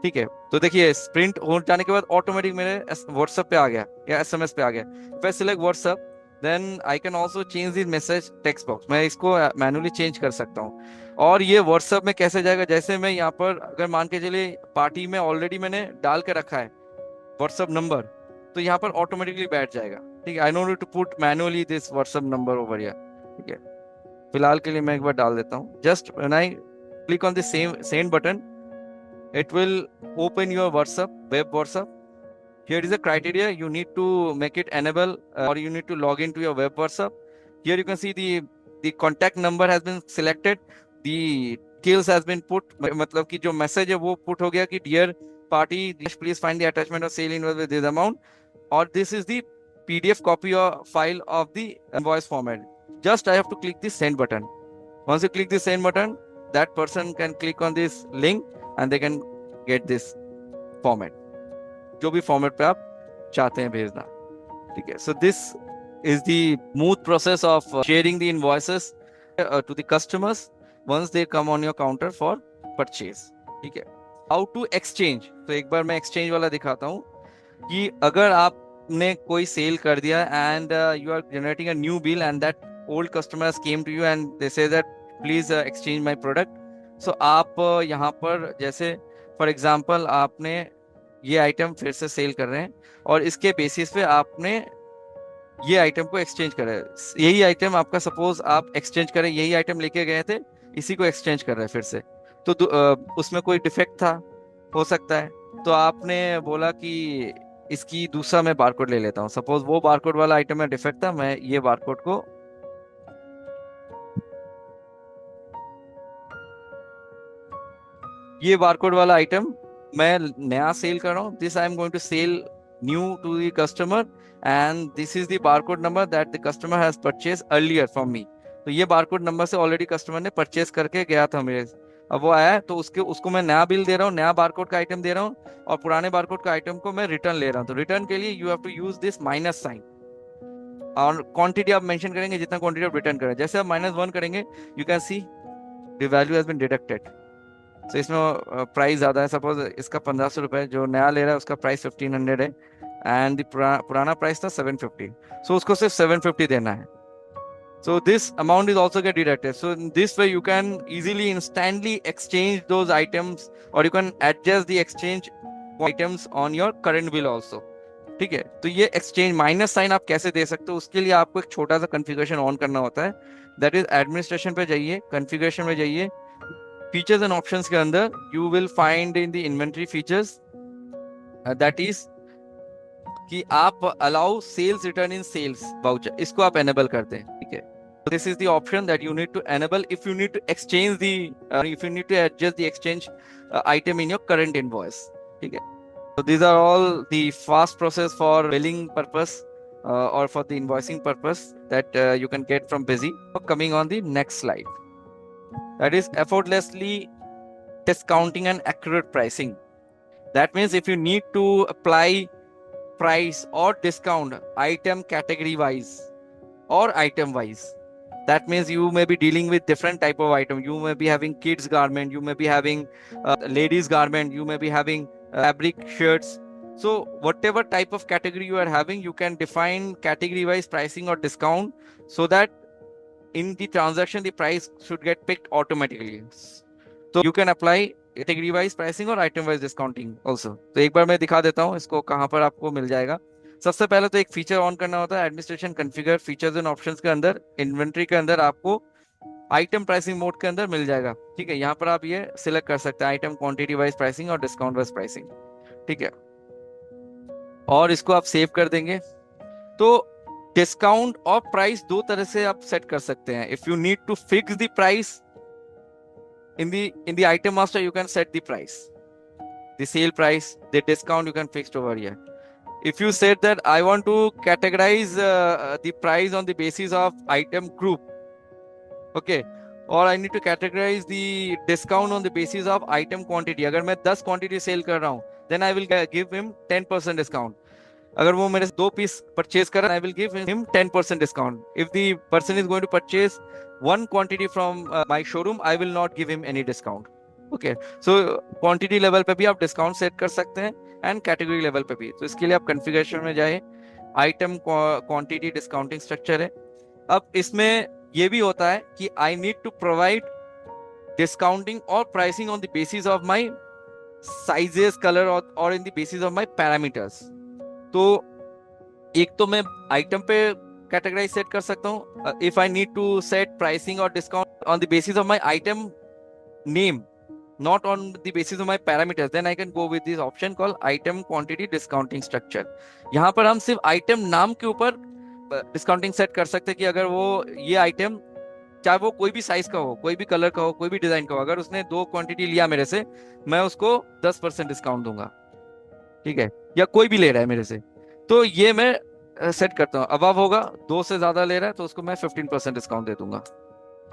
Speaker 1: ठीक है। तो देखिए प्रिंट हो जाने के बाद ऑटोमेटिक मेरे व्हाट्सएप पे आ गया या एसएमएस पे आ गया। If I select WhatsApp, then I can also change this message text box, मैं इसको मैनुअली चेंज कर सकता हूँ। और ये व्हाट्सएप में कैसे जाएगा, जैसे मैं यहाँ पर अगर मान के चलिए पार्टी में ऑलरेडी मैंने डाल के रखा है व्हाट्सएप नंबर, तो यहाँ पर ऑटोमेटिकली बैठ जाएगा, ठीक है। I know to put manually this WhatsApp number over here, ठीक है। फिलहाल के लिए मैं एक बार डाल देता हूँ। Just when I click on the send button, it will open your WhatsApp, web WhatsApp. Here is a criteria, you need to make it enable or you need to log into your web WhatsApp. Here you can see the contact number has been selected, the details has been put, मतलब कि जो message है वो put हो गया कि dear party please find the attachment of sale invoice with this amount, और this is the PDF copy or file of the invoice format. Just I have to click the send button. Once you click the send button, that person can click on this link and they can get this format, जो भी format पे आप चाहते हैं भेजना, ठीक है। So this is the smooth process of sharing the invoices to the customers once they come on your counter for purchase, ठीक है। हाउ टू एक्सचेंज, तो एक बार मैं एक्सचेंज वाला दिखाता हूँ कि अगर आपने कोई सेल कर दिया and you are generating a new bill and that old customers came to you and they say that please exchange my product. So आप यहाँ पर जैसे फॉर एग्जांपल आपने ये आइटम फिर से सेल कर रहे हैं और इसके बेसिस पे आपने ये आइटम को एक्सचेंज करा है। यही आइटम आपका सपोज आप एक्सचेंज करें, यही आइटम लेके गए थे, इसी को एक्सचेंज कर रहे हैं फिर से, तो उसमें कोई डिफेक्ट था हो सकता है, तो आपने बोला कि इसकी दूसरा मैं बारकोड ले लेता हूँ। सपोज वो बारकोड वाला आइटम में डिफेक्ट था, मैं ये बारकोड को ये बारकोड वाला आइटम मैं नया सेल कर रहा हूँ, this I am going to sell new to the customer and this is the barcode number that the customer has purchase earlier from me. तो ये बारकोड नंबर से ऑलरेडी कस्टमर ने परचेज करके गया था मेरे,
Speaker 2: अब वो आया है तो उसको मैं नया बिल दे रहा हूँ, नया बारकोड का आइटम दे रहा हूँ, और पुराने बारकोड का आइटम को मैं रिटर्न ले रहा हूँ। तो रिटर्न के लिए you have to use this minus sign, और क्वांटिटी आप मेंशन करेंगे जितना क्वांटिटी आप रिटर्न करें। जैसे आप -1 करेंगे, you can see the value has been deducted. तो इसमें प्राइस ज्यादा है, सपोज इसका 1500 रुपए, जो नया ले रहा है उसका प्राइस 1500 है, एंड पुराना प्राइस था 750, सो उसको सिर्फ 750 देना है। So this amount is also get deducted. So in this way you can easily instantly exchange those items, or you can adjust the exchange items on your current bill also. ठीक है, तो ये exchange minus sign आप कैसे दे सकते हो, उसके लिए आपको एक छोटा सा कॉन्फ़िगरेशन ऑन करना होता है। दैट इज एडमिनिस्ट्रेशन पे जाइए, कॉन्फ़िगरेशन में जाइए, फीचर्स एंड ऑप्शंस के अंदर you will find in the inventory features, that is कि आप अलाउ सेल्स रिटर्न इन सेल्स वाउचर, इसको आप एनेबल कर दें। ठीक है, this is the option that you need to enable if you need to exchange the if you need to adjust the exchange item in your current invoice. ठीक है, so these are all the fast process for billing purpose or for the invoicing purpose that you can get from Busy. Coming on the next slide, that is effortlessly discounting and accurate pricing. That means if you need to apply price or discount item category wise or item wise, that means you may be dealing with different type of item. You may be having kids garment, you may be having ladies garment, you may be having fabric shirts. So whatever type of category you are having, you can define category wise pricing or discount, so that in the transaction the price should get picked automatically. So you can apply category wise pricing और item wise discounting also. तो एक बार मैं दिखा देता हूँ इसको कहाँ पर आपको मिल जाएगा। सबसे पहले तो एक फीचर ऑन करना होता है, administration configure features and options के अंदर, इन्वेंट्री के अंदर आपको आइटम प्राइसिंग मोड के अंदर मिल जाएगा। ठीक है, यहाँ पर आप ये सिलेक्ट कर सकते हैं आइटम क्वांटिटी वाइज प्राइसिंग और डिस्काउंट वाइज प्राइसिंग। ठीक है, और इसको आप सेव कर देंगे। तो डिस्काउंट और प्राइस दो तरह से आप सेट कर सकते हैं। If you need to fix the price in the item master, you can set the price, the sale price, the discount you can fix over here. If you said that I want to categorize the price on the basis of item group, okay, or I need to categorize the discount on the basis of item quantity, अगर मैं 10 quantity cell कर रहा हूँ, then I will give him 10% discount. अगर वो मेरे से 2 piece purchase कर रहा है, I will give him 10% discount. If the person is going to purchase 1 quantity from my showroom, I will not give him any discount. Okay, so quantity level पे भी आप डिस्काउंट सेट कर सकते हैं and category level पे भी। तो इसके लिए आप कॉन्फ़िगरेशन में जाए, आइटम क्वांटिटी डिस्काउंटिंग स्ट्रक्चर है। अब इसमें ये भी होता है कि I need to provide discounting और pricing on the basis of my sizes, colour और in the basis of my parameters. तो एक तो मैं आइटम पे कैटेगराइज सेट कर सकता हूँ, if I need to set pricing और discount on the basis of my item name, not on the basis of my parameters, then I can go with this option called item quantity discounting structure. यहाँ पर हम सिर्फ item नाम के ऊपर discounting set कर सकते हैं कि अगर वो ये आइटम, चाहे वो कोई भी साइज का हो, कोई भी कलर का हो, कोई भी डिजाइन का हो, अगर उसने 2 क्वांटिटी लिया मेरे से, मैं उसको 10% डिस्काउंट दूंगा। ठीक है, या कोई भी ले रहा है मेरे से, तो ये मैं सेट करता हूँ। अबव होगा, 2 से ज्यादा ले रहा है तो उसको मैं 15% डिस्काउंट दे दूंगा,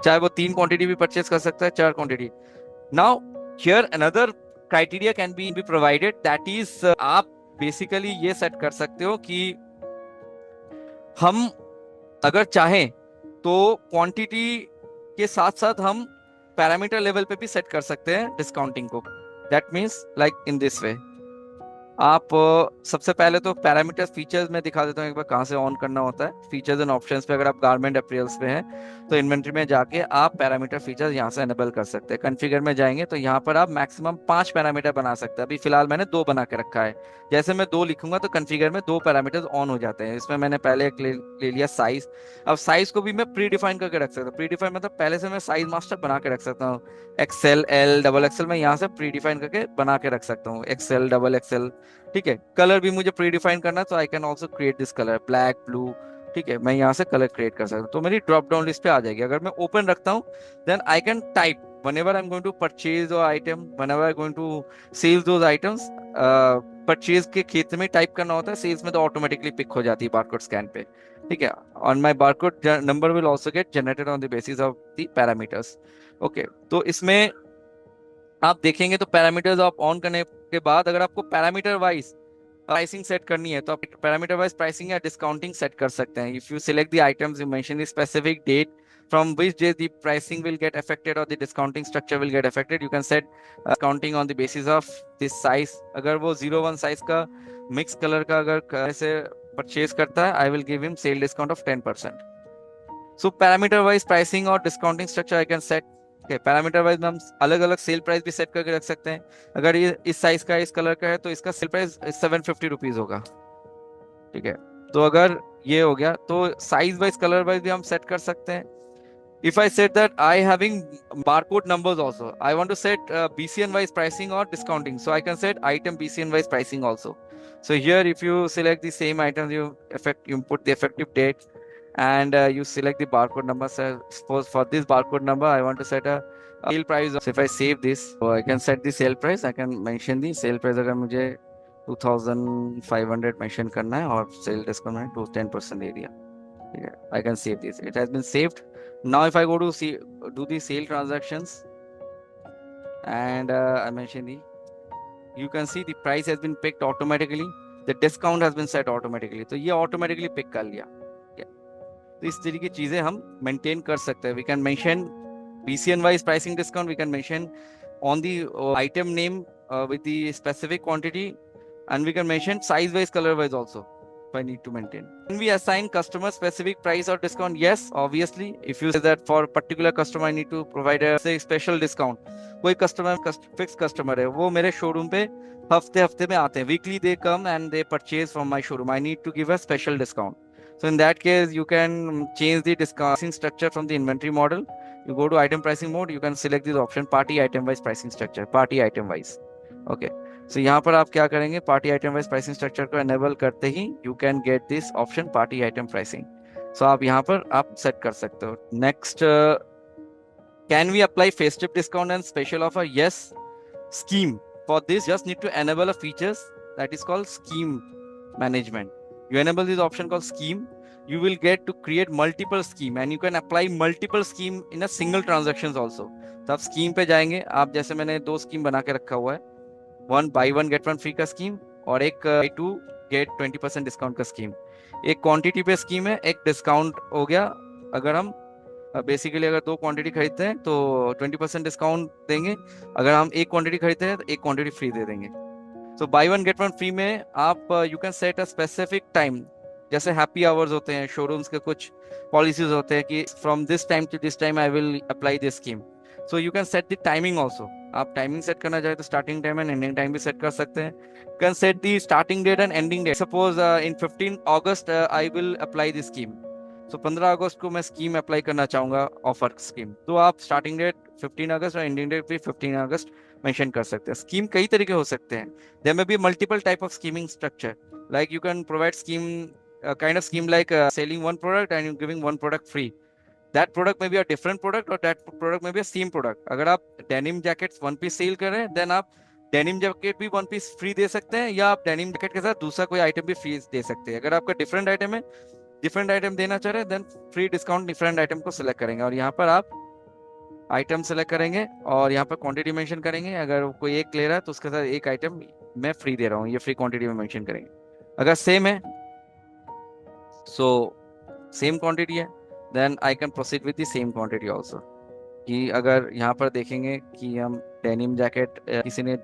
Speaker 2: चाहे वो 3 क्वांटिटी भी परचेज कर सकता है, 4 quantity. Now here another criteria can be provided, that is आप बेसिकली ये सेट कर सकते हो कि हम अगर चाहें तो क्वांटिटी के साथ साथ हम पैरामीटर लेवल पे भी सेट कर सकते हैं डिस्काउंटिंग को। That means like in this way, आप सबसे पहले तो पैरामीटर फीचर्स में दिखा देता हूँ एक बार कहाँ से ऑन करना होता है। फीचर्स एंड ऑप्शंस पे अगर आप गारमेंट अपीयर्स पे हैं तो इन्वेंट्री में जाके आप पैरामीटर फीचर्स यहाँ से एनेबल कर सकते हैं। कॉन्फ़िगर में जाएंगे तो यहाँ पर आप मैक्सिमम 5 पैरामीटर बना सकते हैं। अभी फिलहाल मैंने 2 बना के रखा है, जैसे मैं 2 लिखूंगा तो कॉन्फ़िगर में 2 पैरामीटर्स ऑन हो जाते हैं। इसमें मैंने पहले एक ले लिया साइज। अब साइज को भी मैं प्री डिफाइन करके रख सकता हूँ। प्री डिफाइन मतलब पहले से मैं साइज मास्टर बना के रख सकता हूँ, एक्सएल, एल, डबल एक्सएल मैं यहाँ से प्री डिफाइन करके बना के रख सकता हूँ, एक्सएल, डबल एक्सएल। ठीक है, कलर भी मुझे प्री डिफाइन करना है तो आई can also create this colour black, blue. ठीक है, मैं यहाँ से कलर क्रिएट कर सकता हूँ, तो मेरी ड्रॉप डाउन लिस्ट पे आ जाएगी। अगर मैं ओपन रखता हूँ then I can type whenever I'm going to purchase or item, whenever I'm going to sell those items, purchase के क्षेत्र में टाइप करना होता है, सेल्स में तो ऑटोमेटिकली पिक हो जाती है बारकोड स्कैन पे। ठीक है, on my barcode number will also gate generated on the basis of the parameters. Okay, तो इसमें आप देखेंगे तो पैरामीटर्स आप ऑन करने के बाद अगर आपको पैरामीटर वाइज प्राइसिंग सेट करनी है तो आप पैरामीटर वाइज प्राइसिंग या डिस्काउंटिंग सेट कर सकते हैं. If you select the items you mention the specific date from which day the pricing will get affected or the discounting structure will get affected, you can set discounting on the basis of this size. अगर वो 01 size का mix colour का अगर ऐसे purchase करता है, I will give him sale discount of 10%. So parameter wise pricing और discounting structure I can set. Parameter wise में हम अलग अलग सेल प्राइस भी सेट करके रख सकते हैं. अगर ये इस साइज का इस कलर का है तो इसका सेल प्राइस 750 रुपीज होगा. ठीक है, तो अगर ये हो गया तो साइज वाइज कलर वाइज भी हम सेट कर सकते हैं. If I said that I having barcode numbers also, I want to set BCN wise pricing or discounting. So I can set item BCN wise pricing also. So here, if you select the same items, you put the effective date, and you select the barcode number. So suppose for this barcode number, I want to set a sale price. So if I save this, so I can set the sale price. I can mention the sale price. अगर मुझे 2500 mention करना है और sale discount है to 10% area. Yeah, I can save this. It has been saved. Now if I go to see do the sale transactions and I mention the, you can see the price has been picked automatically, the discount has been set automatically. तो ये automatically pick कर लिया. तो इस तरीके की चीजें हम maintain कर सकते हैं. We can mention BCN wise pricing discount. We can mention on the item name with the specific quantity, and we can mention size wise, color wise also. I need to maintain. Can we assign customer specific price or discount? Yes, obviously. If you say that for a particular customer I need to provide a say special discount. कोई customer fix customer है, वो मेरे showroom पे हफ्ते हफ्ते में आते हैं, weekly they come and they purchase from my showroom, I need to give a special discount. So in that case, you can change the discounting structure from the inventory model. You go to item pricing mode. You can select this option party item wise pricing structure. Party item wise. Okay. So यहाँ पर आप क्या करेंगे, party item wise pricing structure को enable करते ही you can get this option party item pricing. So आप यहाँ पर आप सेट कर सकते हो. Next, can we apply festive discount and special offer? Yes. Scheme, for this just need to enable a features that is called scheme management. You enable this option called scheme, you will get to create multiple scheme and you can apply multiple scheme in a single transactions also. तो आप scheme पे जाएंगे, आप जैसे मैंने 2 scheme बना के रखा हुआ है, 1 buy 1 get 1 फ्री का स्कीम और एक buy 2 get 20% डिस्काउंट का स्कीम. एक क्वांटिटी पे स्कीम है, एक डिस्काउंट हो गया. अगर हम बेसिकली अगर 2 क्वांटिटी खरीदते हैं तो 20% डिस्काउंट देंगे, अगर हम एक क्वांटिटी खरीदते हैं तो एक क्वांटिटी फ्री दे देंगे. सो बाय 1 गेट 1 फ्री में आप you can set a specific time, जैसे हैप्पी आवर्स होते हैं, शोरूम्स के कुछ पॉलिसीज होते हैं कि from this time to this time I will apply this scheme. So you can set the timing also. आप टाइमिंग सेट करना चाहे तो starting time and ending time भी सेट कर सकते हैं. You can set the starting date and ending date. Suppose in 15 August I will apply this scheme. So 15 अगस्त को मैं स्कीम अप्लाई करना चाहूंगा, ऑफर स्कीम, तो आप स्टार्टिंग डेट 15 अगस्त और एंडिंग डेट भी 15 अगस्त मेंशन कर सकते हैं. स्कीम कई तरीके हो सकते हैं. There may be multiple type of scheming structure, like you can provide scheme kind of scheme like selling one product and you're giving one product free. That product may be a different product or that product may be a same product. अगर आप denim jackets one piece sell कर रहे हैं, then आप denim jacket भी one piece free दे सकते हैं, या आप denim jacket के साथ दूसरा कोई item भी free दे सकते हैं. अगर आपका different item है, different item देना चाह रहे हैं, then free discount different item को select करेंगे और यहाँ पर आप आइटम सेलेक्ट करेंगे और यहाँ पर क्वांटिटी मेंशन करेंगे. अगर कोई एक ले रहा है तो उसके साथ एक आइटम मैं फ्री दे रहा हूँ, ये फ्री क्वांटिटी में मेंशन करेंगे. अगर सेम है, सो सेम क्वांटिटी है, then I can proceed with the same quantity also. कि अगर यहाँ पर देखेंगे कि हम डेनिम जैकेट किसी ने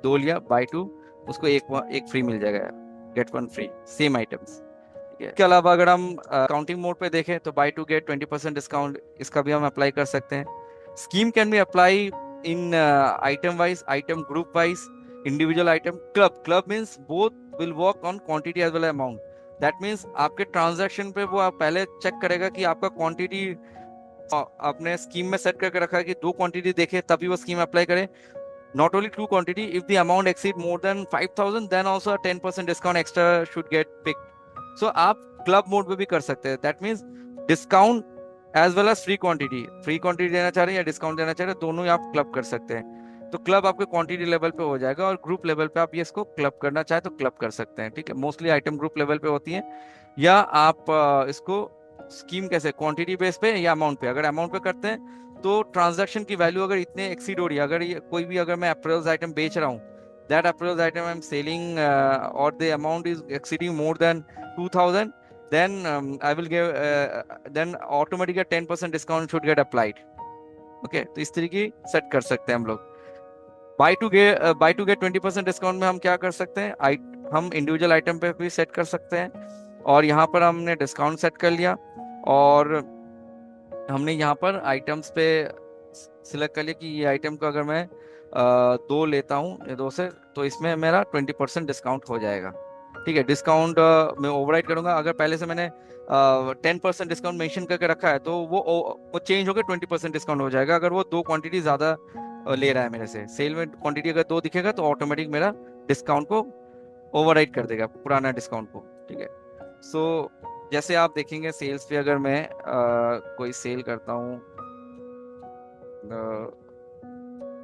Speaker 2: 2 लिया, बाय 2 उसको एक फ्री मिल जाएगा, गेट 1 फ्री, सेम आइटम्स. इसके अलावा अगर हम काउंटिंग मोड पे देखें तो बाय 2 गेट 20% डिस्काउंट, इसका भी हम अप्लाई कर सकते हैं. Scheme can be applied in item wise, item group wise, individual item. Club means both will work on quantity as well as amount. That means आपके ट्रांजैक्शन पे वो आप पहले चेक करेगा कि आपका क्वांटिटी आपने स्कीम में सेट करके रखा है कि 2 क्वांटिटी देखे तभी वो स्कीम अप्लाई करे. Not only 2 quantity, if the amount exceed more than 5,000, then also a 10% discount extra should get picked. So आप क्लब मोड पे भी कर सकते हैं. That means discount as well as free quantity देना चाह रहे हैं या डिस्काउंट देना चाह रहे हैं, दोनों ही आप क्लब कर सकते हैं. तो क्लब आपके क्वांटिटी लेवल पे हो जाएगा और ग्रुप लेवल पे आप ये इसको क्लब करना चाहे तो क्लब कर सकते हैं. ठीक है, मोस्टली आइटम ग्रुप लेवल पे होती है, या आप इसको स्कीम कैसे, क्वांटिटी बेस पे या अमाउंट पे? अगर अमाउंट पे करते हैं तो ट्रांजैक्शन की वैल्यू अगर इतने एक्सीड हो रही है, अगर ये कोई भी, अगर मैं अप्रेल्स आइटम बेच रहा हूँ, that apparels item I am selling और the amount is exceeding more than 2000, then I will give then automatically 10% discount should get applied. Okay, तो इस तरीके सेट कर सकते हैं हम लोग। बाय टू गेट 20% डिस्काउंट में हम क्या कर सकते हैं, हम इंडिविजुअल आइटम पे भी सेट कर सकते हैं, और यहाँ पर हमने डिस्काउंट सेट कर लिया, और हमने यहाँ पर आइटम्स पे सिलेक्ट कर लिया कि ये आइटम को अगर मैं दो लेता हूँ, ये दो से, तो इसमें मेरा 20% डिस्काउंट हो जाएगा। ठीक है, डिस्काउंट मैं ओवरराइड करूंगा। अगर पहले से मैंने 10% डिस्काउंट मेंशन करके रखा है तो वो चेंज होकर 20% डिस्काउंट हो जाएगा, अगर वो दो क्वांटिटी ज्यादा ले रहा है मेरे से। सेल में क्वांटिटी अगर दो दिखेगा तो ऑटोमेटिक मेरा डिस्काउंट को ओवरराइड कर देगा, पुराना डिस्काउंट को। ठीक है, सो जैसे आप देखेंगे सेल्स पे, अगर मैं कोई सेल करता हूँ,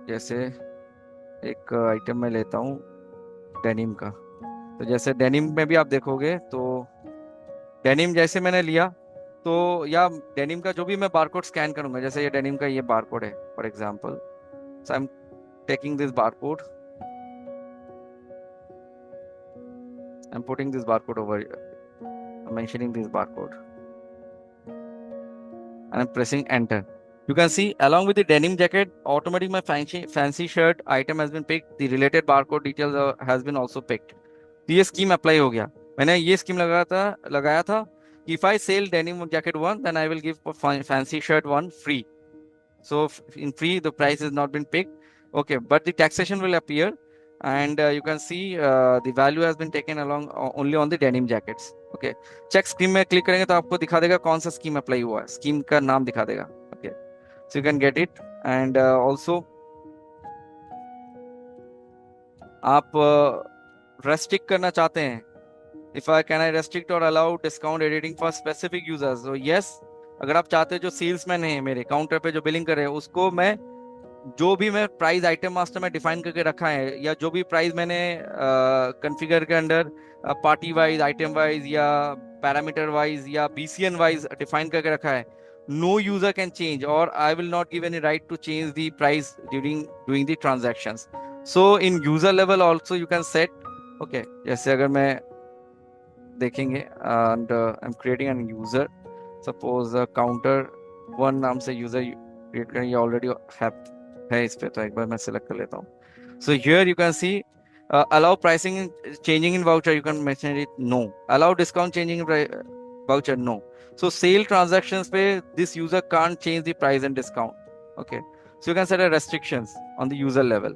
Speaker 2: जैसे एक आइटम मैं लेता हूँ डेनिम का, तो जैसे डेनिम में भी आप देखोगे तो डेनिम जैसे मैंने लिया, तो या डेनिम का जो भी मैं बारकोड स्कैन करूंगा, जैसे ये डेनिम का ये बारकोड है for example, so I am taking this barcode, I am putting this barcode over, mentioning this barcode, and I'm pressing enter. You can see along with the denim jacket, automatic my fancy shirt item has been picked. The related barcode details has been also picked. तो ये scheme apply हो गया। मैंने ये scheme लगाया था कि if I sell denim jacket 1, then I will give fancy shirt 1 free. So in free the price has not been picked. Okay, but the taxation will appear, and you can see the value has been taken along only on the denim jackets. Okay, check scheme में click करेंगे तो आपको दिखा देगा कौन सा scheme apply हुआ है, स्कीम का नाम दिखा देगा। Okay, so you can get it, and also आप रेस्ट्रिक्ट करना चाहते हैं, if I can I restrict और allow discount editing for specific users, तो यस, अगर आप चाहते हो जो सेल्समैन है मेरे काउंटर पे जो बिलिंग कर रहे हैं उसको मैं, जो भी मैं प्राइस आइटम मास्टर में डिफाइन करके रखा है, या जो भी प्राइस मैंने कॉन्फ़िगर के अंदर पार्टी वाइज, आइटम वाइज, या पैरामीटर वाइज, या बीसीएन वाइज डिफाइन करके रखा है, नो यूजर कैन चेंज, और I will not give any right to change the price during doing the transactions. So in user level also you can set. Okay, जैसे अगर मैं देखेंगे, and I am creating an user, suppose counter 1 नाम से user create करें, ये already है इस पे, तो एक बार मैं सिलेक्ट कर लेता हूँ। So here you can see allow pricing changing in voucher, you can mention it no, allow discount changing in voucher no. So sale transactions पे this user can't change the price and discount. Okay, so you can set a restrictions on the user level.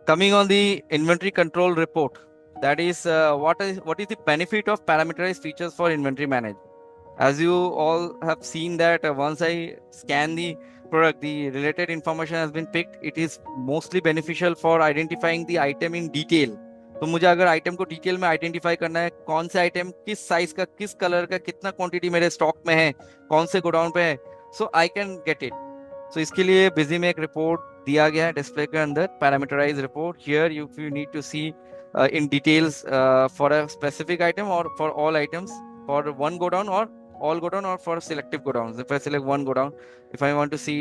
Speaker 2: Coming on the inventory control report, that is what is the benefit of parameterized features for inventory management? As you all have seen that once I scan the product, the related information has been picked. It is mostly beneficial for identifying the item in detail. तो मुझे अगर item को detail में identify करना है, कौन से item किस साइज का, किस कलर का, कितना क्वांटिटी मेरे स्टॉक में है, कौन से गोडाउन पे है, so I can get it. सो इसके लिए बिजी में एक रिपोर्ट दिया गया है डिस्प्ले के अंदर, parameterize report. Here you need to see in details for a specific item और for all items, for one godown और all godown, or for selective godowns. If I select one godown, if I want to see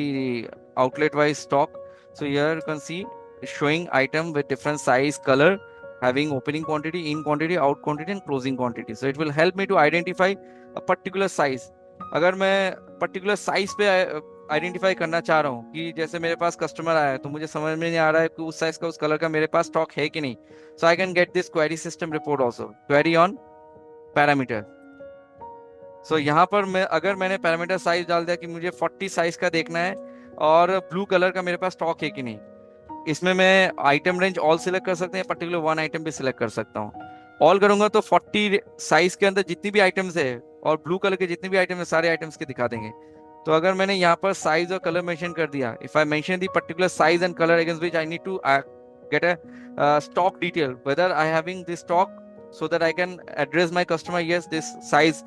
Speaker 2: outlet wise stock, so here you can see showing item with different size, color, having opening quantity, in quantity, out quantity and closing quantity. So it will help me to identify a particular size. अगर मैं particular size पे identify करना चाह रहा हूँ कि जैसे मेरे पास कस्टमर आया है तो मुझे समझ में नहीं आ रहा है कि उस साइज का, उस कलर का मेरे पास स्टॉक है कि नहीं, so I can get this query system report also, query on parameter. So यहाँ पर अगर मैंने पैरामीटर साइज डाल दिया कि मुझे 40 साइज का देखना है और ब्लू कलर का मेरे पास स्टॉक है कि नहीं, इसमें मैं आइटम रेंज ऑल सिलेक्ट कर सकते हैं, पर्टिकुलर वन आइटम भी सिलेक्ट कर सकता हूँ। ऑल करूंगा तो 40 साइज के अंदर जितनी भी आइटम्स है और ब्लू कलर के जितने भी आइटम है सारे आइटम्स के दिखा देंगे। तो अगर मैंने यहाँ पर साइज और कलर मेंशन कर दिया, if I mention the particular size and colour against which I need to get a stock detail, whether I having this stock, so that I can address my customer, yes, this size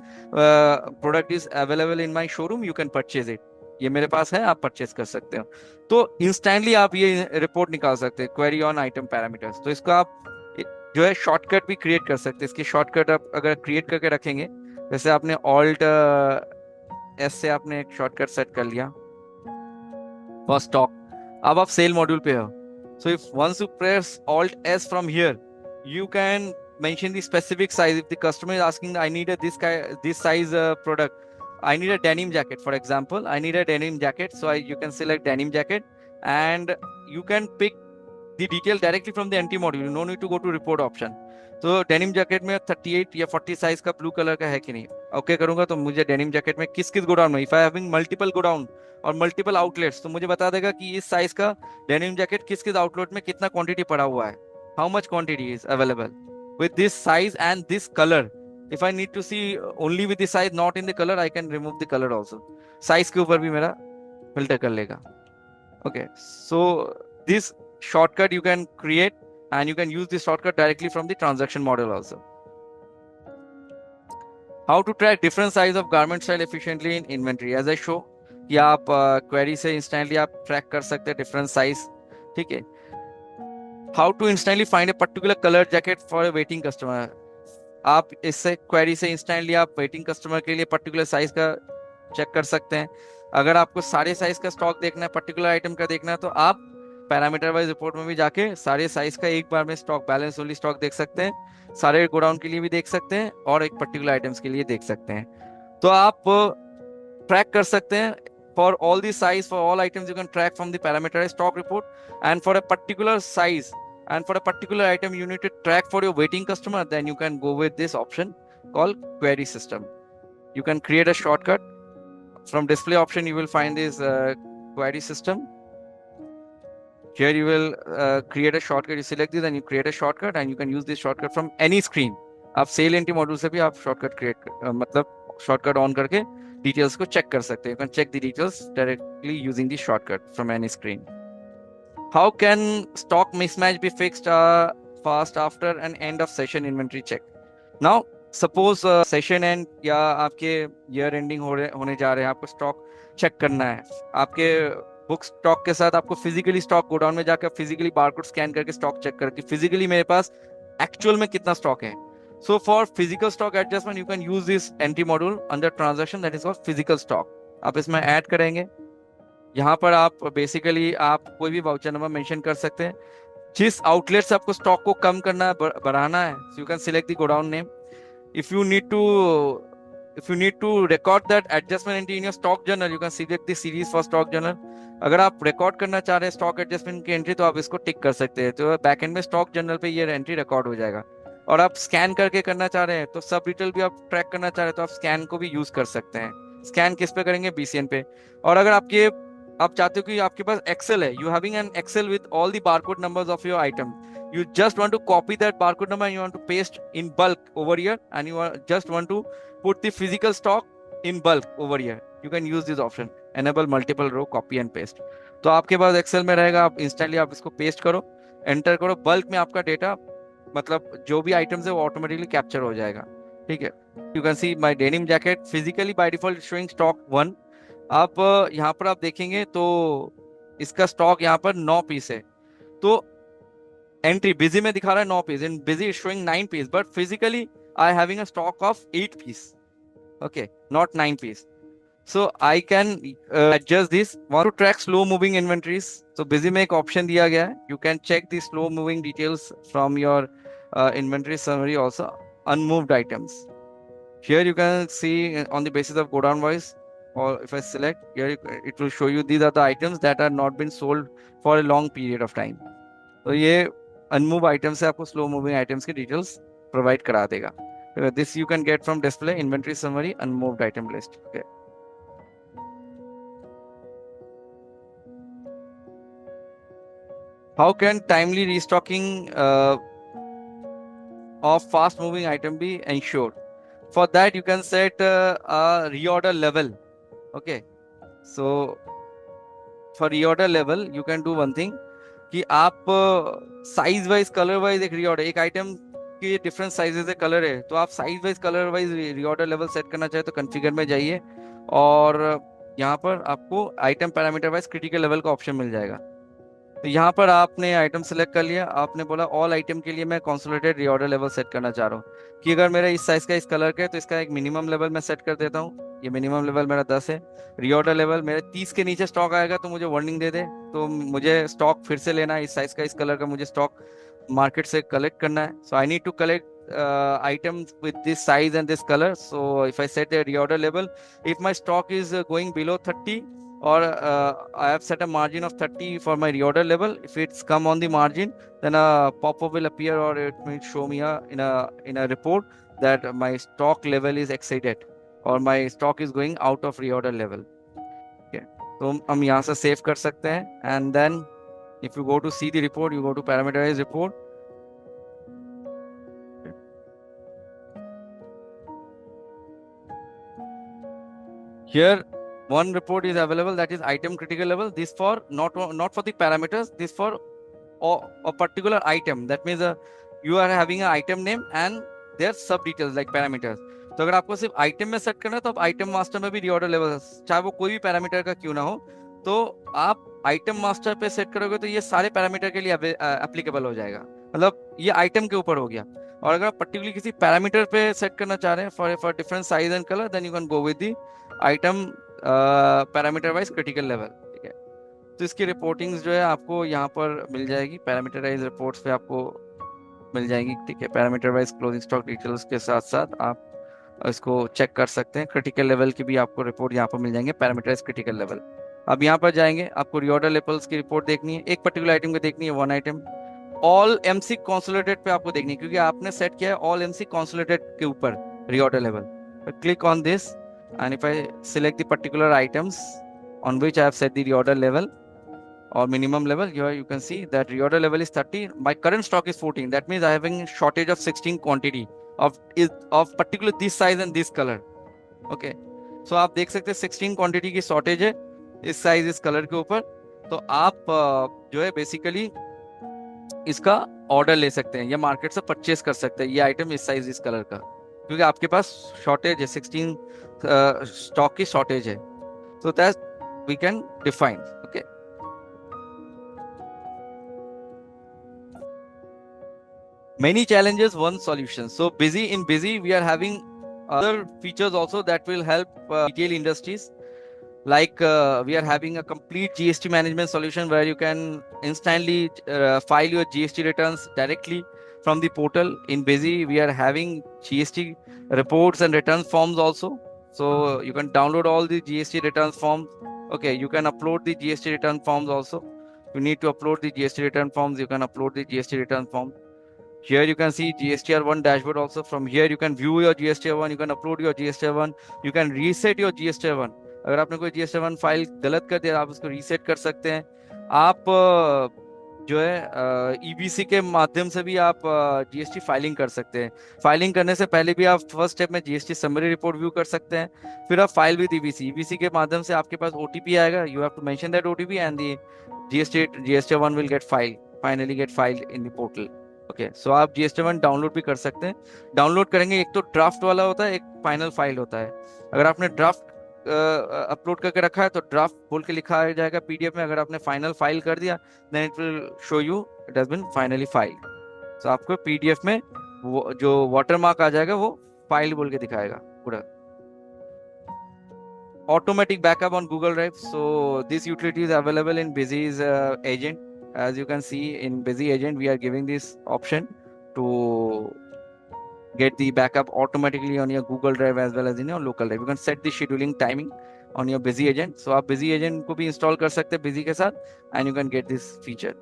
Speaker 2: product is available in my showroom, you can purchase it, ये मेरे पास है, आप purchase कर सकते हो। तो instantly आप ये रिपोर्ट निकाल सकते हैं, क्वेरी ऑन आइटम पैरामीटर्स। तो इसको आप जो है शॉर्टकट भी क्रिएट कर सकते हैं। इसकी शॉर्टकट आप अगर क्रिएट करके रखेंगे, जैसे आपने ऑल्ट एस से आपने एक शॉर्टकट सेट कर लिया फॉर स्टॉक, अब आप सेल मॉड्यूल पे हो। So if once you press alt S from here, you can mention the specific size. If the customer is asking, I need this size product, I need a denim jacket, for example, I need a denim jacket, so you can select denim jacket, and you can pick the detail directly from the NT module. You no need to go to report option. तो denim jacket में 38 या 40 size का blue colour का है कि नहीं, okay करूंगा तो मुझे डेनिम जैकेट में किस किस गोडाउन में, if I having multiple godown और मल्टीपल आउटलेट्स, तो मुझे बता देगा कि इस साइज का डेनिम जैकेट किस किस आउटलेट में कितना क्वांटिटी पड़ा हुआ है, how much quantity is available with this size and this color. If I need to see only with the size, not in the color, I can remove the color also. Size के ऊपर भी मेरा filter कर लेगा. Okay, so this shortcut you can create, and you can use this shortcut directly from the transaction model also. How to track different size of garment style efficiently in inventory? As I show कि आप query से instantly आप track कर सकते हैं different size, ठीक है. How to instantly find a particular color jacket for a waiting customer? आप इससे क्वेरी से इंस्टेंटली आप वेटिंग कस्टमर के लिए पर्टिकुलर साइज का चेक कर सकते हैं। अगर आपको सारे साइज का स्टॉक देखना है, पर्टिकुलर आइटम का देखना है, तो आप पैरामीटर वाइज रिपोर्ट में भी जाके सारे साइज का एक बार में स्टॉक बैलेंस ओनली स्टॉक देख सकते हैं, सारे गोडाउन के लिए भी देख सकते हैं और एक पर्टिकुलर आइटम्स के लिए देख सकते हैं। तो आप ट्रैक कर सकते हैं for all the size, for all items you can track from the parameterized stock report, and for a particular size and for a particular item you need to track for your waiting customer, then you can go with this option called query system. You can create a shortcut from display option. You will find this query system. Here you will create a shortcut. You select this and you create a shortcut, and you can use this shortcut from any screen. आप cell entry module से भी आप shortcut create मतलब shortcut on करके details को check कर सकते हैं. You can check the details directly using the shortcut from any screen. How can stock mismatch be fixed fast after an end of session inventory check? Now suppose session end या आपके year ending होने जा रहे हैं, आपको stock check करना है, आपके बुक स्टॉक के साथ आपको फिजिकली स्टॉक गोडाउन में जाकर फिजिकली बारकोड स्कैन करके स्टॉक चेक करके फिजिकली मेरे पास एक्चुअल में कितना स्टॉक है. So for physical stock adjustment, you can use this entry module under transaction that is called physical stock. आप इसमें ऐड करेंगे, यहाँ पर आप बेसिकली आप कोई भी वाउचर नंबर मेंशन कर सकते हैं, जिस आउटलेट से आपको स्टॉक को कम करना है बढ़ाना है. So you can select the godown name. If you need to record that adjustment entry in your stock journal, you can select the series for stock journal. अगर आप रिकॉर्ड करना चाह रहे हैं स्टॉक एडजस्टमेंट की एंट्री, तो आप इसको टिक कर सकते हैं, तो बैक एंड में स्टॉक जर्नल पे ये एंट्री रिकॉर्ड हो जाएगा. और आप स्कैन करके करना चाह रहे हैं, तो सब डिटेल भी आप ट्रैक करना चाह रहे हैं, तो आप स्कैन को भी यूज कर सकते हैं. स्कैन किस पे करेंगे? BCN पे. और अगर आप चाहते हो कि आपके पास एक्सेल है, you having an excel with all the barcode numbers of your item, you just want to copy that barcode number and you want to paste in bulk over here, and you just want to put the physical stock in bulk over here, you can use this option, enable multiple row copy and paste. तो आपके पास Excel में रहेगा, आप instantly आप इसको paste करो, enter करो, बल्क में आपका डेटा मतलब जो भी आइटम्स है वो ऑटोमेटिकली कैप्चर हो जाएगा. ठीक है. You can see my denim jacket physically by default showing stock 1. आप यहाँ पर आप देखेंगे तो इसका स्टॉक यहाँ पर 9 पीस है. तो एंट्री बिजी में दिखा रहा है 9 piece, in Busy is showing 9 piece, but physically I having a stock of 8 piece, okay, not 9 piece. So I can adjust this. Want to track slow moving inventories? So busy में एक option दिया गया है. You can check the slow moving details from your inventory summary also. Unmoved items. Here you can see on the basis of go down wise, or if I select here, it will show you these are the items that are not been sold for a long period of time. तो ये unmoved items से आपको slow moving items की details provide करा देगा. This you can get from display inventory summary unmoved item list. Okay. How can timely restocking of fast moving item be ensured? For that you can set a reorder level. Okay, so for reorder level you can do one thing कि आप size wise colour wise एक reorder, एक item के different sizes है colour है, तो आप size wise colour wise reorder level set करना चाहे तो कॉन्फ़िगर में जाइए और यहाँ पर आपको item parameter wise critical level का ऑप्शन मिल जाएगा. तो यहाँ पर आपने आइटम सेलेक्ट कर लिया, आपने बोला ऑल आइटम के लिए मैं कंसोलिडेटेड रीऑर्डर लेवल सेट करना चाह रहा हूँ कि अगर मेरा इस साइज का इस कलर का है तो इसका एक मिनिमम लेवल मैं सेट कर देता हूँ। ये मिनिमम लेवल मेरा 10 है। रीऑर्डर लेवल मेरे 30 के नीचे स्टॉक आएगा तो मुझे वार्निंग दे दे, तो मुझे स्टॉक फिर से लेना है, इस साइज का इस कलर का मुझे स्टॉक मार्केट से कलेक्ट करना है। So I need to collect items with this size and this color. So if I set a reorder level, if my stock is going below 30, or I have set a margin of 30 for my reorder level, if it's come on the margin, then a pop-up will appear, or it will show me in a report that my stock level is exceeded, or my stock is going out of reorder level. Okay, तो हम यहाँ से save कर सकते हैं, and then if you go to see the report, you go to parameterize report. Here, one report is available, that is item critical level. This for not for the parameters. This for a particular item. That means you are having an item name and their sub details like parameters. तो अगर आपको सिर्फ item में set करना है तो आप item master में भी रीऑर्डर लेवल, चाहे वो कोई भी पैरामीटर का क्यों ना हो, तो आप आइटम मास्टर पे सेट करोगे तो ये सारे पैरामीटर के लिए एप्लीकेबल हो जाएगा। मतलब ये आइटम के ऊपर हो गया। और अगर आप पर्टिकुलरली किसी पैरामीटर पे सेट करना चाह रहे हैं for different size and colour, then you can go with the item parameter wise critical level. ठीक है, तो इसकी रिपोर्टिंग्स जो है आपको यहाँ पर मिल जाएगी, पैरामीटराइज रिपोर्ट्स पे आपको मिल जाएंगी। ठीक है, parameter wise closing stock details के साथ साथ आप इसको चेक कर सकते हैं। क्रिटिकल लेवल की भी आपको रिपोर्ट यहाँ पर मिल जाएंगे, पैरामीटराइज क्रिटिकल लेवल। अब यहाँ पर जाएंगे, आपको रीऑर्डर लेवल्स की रिपोर्ट देखनी है, एक पर्टिकुलर आइटम को देखनी है, one item. All MC consolidated पे आपको देखनी है क्योंकि आपने सेट किया है ऑल एमसी कंसोलिडेटेड के ऊपर reorder level. Click on this and if I select the particular items on which I have set the reorder level or minimum level, here you can see that reorder level is 30, my current stock is 14, that means I have a shortage of 16 quantity of particular this size and this color. Okay, so आप देख सकते हैं 16 quantity की shortage है इस size इस colour के ऊपर। तो आप जो है बेसिकली इसका ऑर्डर ले सकते हैं या मार्केट से परचेस कर सकते हैं ये आइटम इस साइज इस कलर का, क्योंकि आपके पास शॉर्टेज है, 16 स्टॉक की शॉर्टेज है। so that we can define. Okay, many challenges, one solution. So in busy we are having other features also that will help retail industries, like we are having a complete GST management solution where you can instantly file your GST returns directly from the portal. In busy we are having GST reports and return forms also, so you can download all the GST return forms. Okay, you can upload the GST return forms also. You need to upload the GST return forms, you can upload the GST return form. Here you can see GSTR1 dashboard also. From here you can view your GSTR1, you can upload your GSTR1, you can reset your GSTR1. अगर आपने कोई GSTR1 file गलत कर दिया आप उसको reset कर सकते हैं। आप जो है EBC के माध्यम से भी आप GST फाइलिंग कर सकते हैं। फाइलिंग करने से पहले भी आप फर्स्ट स्टेप में GST समरी रिपोर्ट व्यू कर सकते हैं, फिर आप फाइल विद EBC के माध्यम से आपके पास OTP आएगा, you have to mention that OTP and the GSTR1 will get finally get filed in the portal. Okay, so आप GST1 डाउनलोड भी कर सकते हैं। डाउनलोड करेंगे, एक तो ड्राफ्ट वाला होता है, एक फाइनल फाइल होता है। अगर आपने ड्राफ्ट अपलोड करके रखा है तो ड्राफ्ट बोल के लिखा आ जाएगा PDF में। अगर आपने फाइनल फाइल कर दिया then it will show you it has been finally filed. तो आपको PDF में वो जो वाटरमार्क आ जाएगा वो फाइल बोल के दिखाएगा पूरा। Automatic backup on Google Drive. So this utility is available in Busy's agent. As you can see in Busy agent, we are giving this option to get the backup automatically on your Google Drive as well as in your local drive. You can set the scheduling timing on your Busy agent. So आप Busy agent को भी install कर सकते हैं Busy के साथ, and you can get this feature.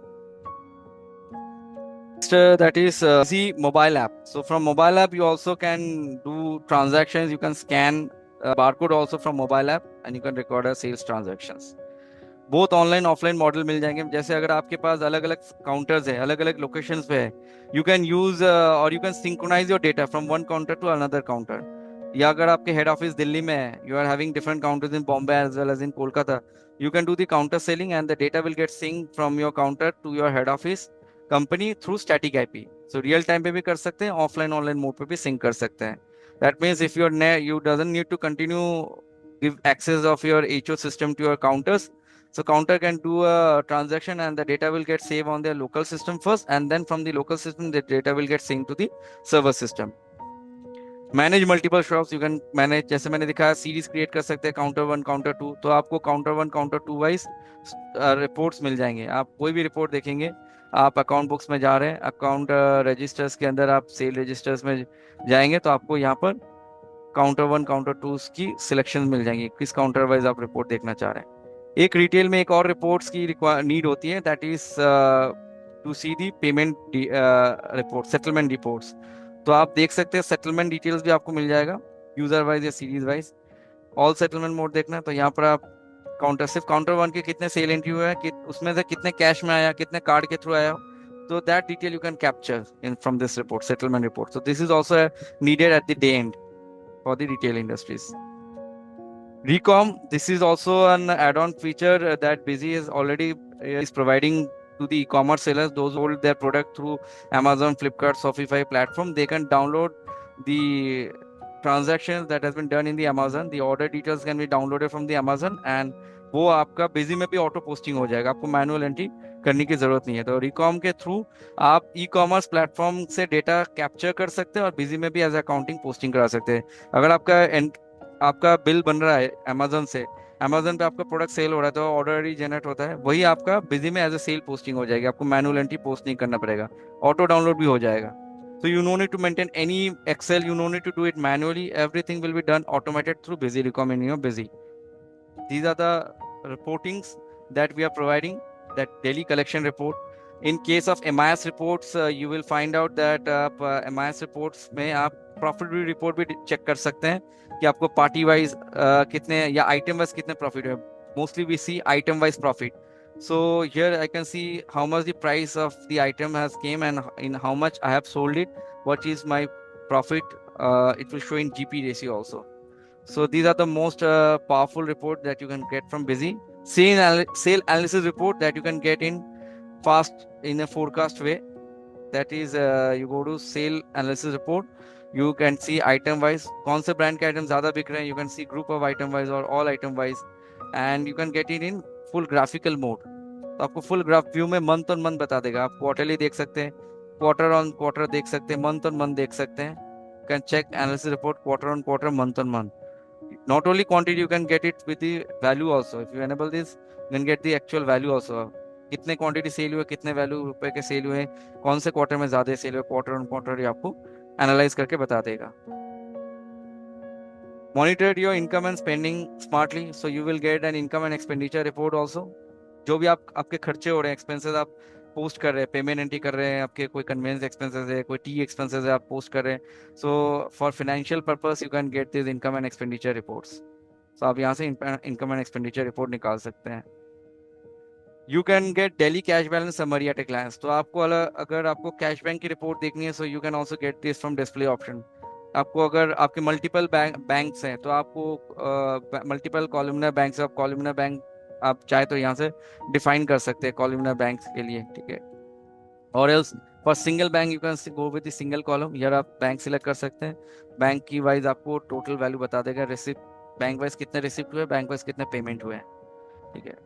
Speaker 2: Next, that is Busy mobile app. So from mobile app, you also can do transactions. You can scan barcode also from mobile app and you can record a sales transactions. Both online offline model मिल जाएंगे। जैसे अगर आपके पास अलग अलग counters है, अलग अलग लोकेशंस पे है, यू कैन यूज और you can synchronize your data from one counter to another counter. या अगर आपके हेड ऑफिस दिल्ली में है, you are having different counters in Bombay as well as in Kolkata, you can do the counter selling and the data will get sync from your counter to your head office company through static IP। So real time पे भी कर सकते हैं, offline online mode पे भी sink कर सकते हैं। That means if you doesn't need to continue give access of your HO system to your counters, So counter can do a transaction and the data will get saved on their local system first, and then from the local system the data will get synced to the server system. Manage multiple shops, you can manage, जैसे मैंने दिखाया series create कर सकते हैं counter 1 counter 2, तो आपको counter 1 counter 2 wise reports मिल जाएंगे। आप कोई भी रिपोर्ट देखेंगे, आप अकाउंट बुक्स में जा रहे हैं, अकाउंट रजिस्टर्स के अंदर आप सेल रजिस्टर्स में जाएंगे तो आपको यहाँ पर काउंटर 1 काउंटर 2 की सिलेक्शन मिल जाएंगी, किस काउंटर वाइज आप रिपोर्ट देखना चाह रहे हैं। एक रिटेल में एक और रिपोर्ट्स की नीड होती है, that is to see the payment report, settlement reports. तो आप देख सकते हैं सेटलमेंट डिटेल्स भी आपको मिल जाएगा यूजर वाइज या series wise. All settlement mode देखना है तो यहाँ पर आप काउंटर, सिर्फ काउंटर 1 के कितने सेल एंट्री हुए हैं, उसमें से कितने कैश में आया, कितने कार्ड के थ्रू आया, तो that detail you can capture in from this report, settlement report. So this is also needed eight the day and for the retail industries. Recom, this is also an add-on feature that Busy is already is providing to the e-commerce sellers, those who hold their product through Amazon, Flipkart, Shopify platform. They can download the transactions that has been done in the Amazon. The order details can be downloaded from the Amazon and वो आपका busy में भी auto posting हो जाएगा, आपको manual entry करने की जरूरत नहीं है। तो रिकॉम के थ्रू आप ई कॉमर्स प्लेटफॉर्म से डेटा कैप्चर कर सकते हैं और बिजी में भी एज अकाउंटिंग पोस्टिंग करा सकते हैं। अगर आपका बिल बन रहा है अमेजोन से, अमेजोन पे आपका प्रोडक्ट सेल हो रहा है तो ऑर्डर ही जनरेट होता है, वही आपका बिजी में एज अ सेल पोस्टिंग हो जाएगी, आपको मैनुअल एंट्री पोस्ट नहीं करना पड़ेगा, ऑटो डाउनलोड भी हो जाएगा। So you no need to maintain any Excel, you no need to do it manually, everything will be done automated through Busy Recom in your Busy. These are the reportings that we are providing, that daily collection report. In case of MIS reports, you will find out that MIS reports में आप profit report भी check कर सकते हैं कि आपको party wise कितने या आइटम वाइज कितने प्रॉफिट है। Mostly we see item wise profit, so here I can see how much the price of the item has came and in how much I have sold it, what is my profit. It will show in GP ratio also. So these are the most powerful report that you can get from Busy. Sale analysis report that you can get in fast in a forecast way. That is you go to sale analysis report, you can see item wise कौन से brand के item ज़्यादा बिक रहे हैं, you can see group of item wise or all item wise, and you can get it in full graphical mode. तो आपको full graph view में month on month बता देगा, आप quarterly देख सकते हैं, quarter on quarter देख सकते हैं, month on month देख सकते हैं. You can check analysis report quarter on quarter, month on month. Not only quantity, you can get it with the value also. If you enable this, you can get the actual value also. कितने quantity sell हुए, कितने value रुपए के cell हुए, कौन से quarter में ज्यादा सेल हुए, क्वार्टर ऑन क्वार्टर आपको एनालाइज करके बता देगा. Monitor your income and spending smartly, so you will get an income and expenditure report also. जो भी आपके खर्चे हो रहे हैं, एक्सपेंसेस आप पोस्ट कर रहे हैं, पेमेंट एंट्री कर रहे हैं, आपके कोई कन्वेंस एक्सपेंसेस है, कोई टी एक्सपेंसेस है, आप पोस्ट कर रहे हैं. So for financial purpose you can get this income and expenditure reports. So आप यहाँ से इनकम एंड एक्सपेंडिचर रिपोर्ट निकाल सकते हैं. You can get daily cash balance summary at a glance. तो आपको अगर आपको कैश बैंक की रिपोर्ट देखनी है, सो you can also get this from display option. आपको अगर आपके मल्टीपल बैंक्स हैं तो आपको मल्टीपल कॉलमनर बैंक, आप कॉलमनर बैंक आप चाहे तो यहाँ से डिफाइन कर सकते हैं कॉलमनर बैंक्स के लिए, ठीक है. और else for single bank you can go with the single column. यार आप बैंक सिलेक्ट कर सकते हैं, बैंक की वाइज आपको टोटल वैल्यू बता देगा, रिसिप्ट बैंक वाइज कितने रिसिप्ट हुए, बैंक वाइज कितने पेमेंट हुए हैं, ठीक है.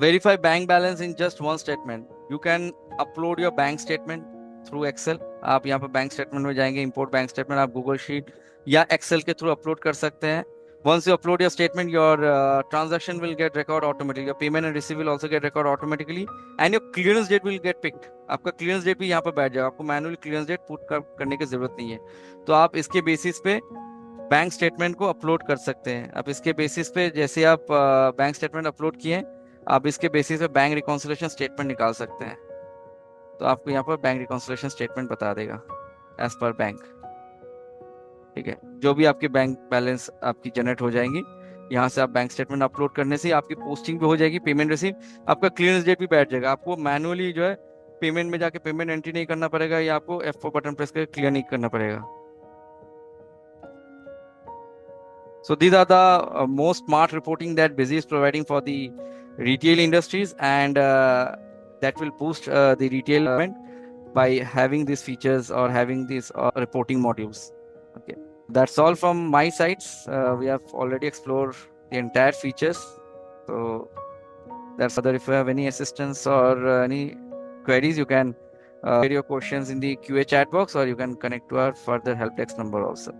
Speaker 2: Verify bank balance in just one statement. You can upload your bank statement through Excel. आप यहाँ पर बैंक स्टेटमेंट में जाएंगे, import बैंक स्टेटमेंट आप गूगल शीट या Excel के थ्रू अपलोड कर सकते हैं. Once you upload your statement, your transaction will get record automatically. Your payment and receipt will also get record automatically, and your clearance date will get picked. आपका clearance date भी यहाँ पर बैठ जाएगा, आपको manually clearance date पुट करने की जरूरत नहीं है. तो आप इसके बेसिस पे बैंक स्टेटमेंट को अपलोड कर सकते हैं. अब इसके बेसिस पे जैसे आप बैंक स्टेटमेंट अपलोड किए, आप इसके बेसिस पे बैंक रिकॉन्सिलेशन स्टेटमेंट निकाल सकते हैं. तो आपको यहाँ पर बैंक रिकॉन्सिलेशन स्टेटमेंट बता देगा एज पर बैंक, ठीक है. जो भी आपके बैंक बैलेंस आपकी जनरेट हो जाएंगी, यहाँ से आप बैंक स्टेटमेंट अपलोड करने से आपकी पोस्टिंग भी हो जाएगी, पेमेंट रिसीव, आपका क्लियरेंस डेट भी बैठ जाएगा. आपको मैनुअली जो है पेमेंट में जाके पेमेंट एंट्री नहीं करना पड़ेगा, या आपको F4 बटन प्रेस करके क्लियर नहीं करना पड़ेगा. So these are the most smart reporting that Busy is providing for the retail industries, and that will boost the retail by having these features or having these reporting modules. Okay. That's all from my sides. We have already explored the entire features. So that's further. If you have any assistance or any queries, you can share your questions in the QA chat box, or you can connect to our further help desk number also.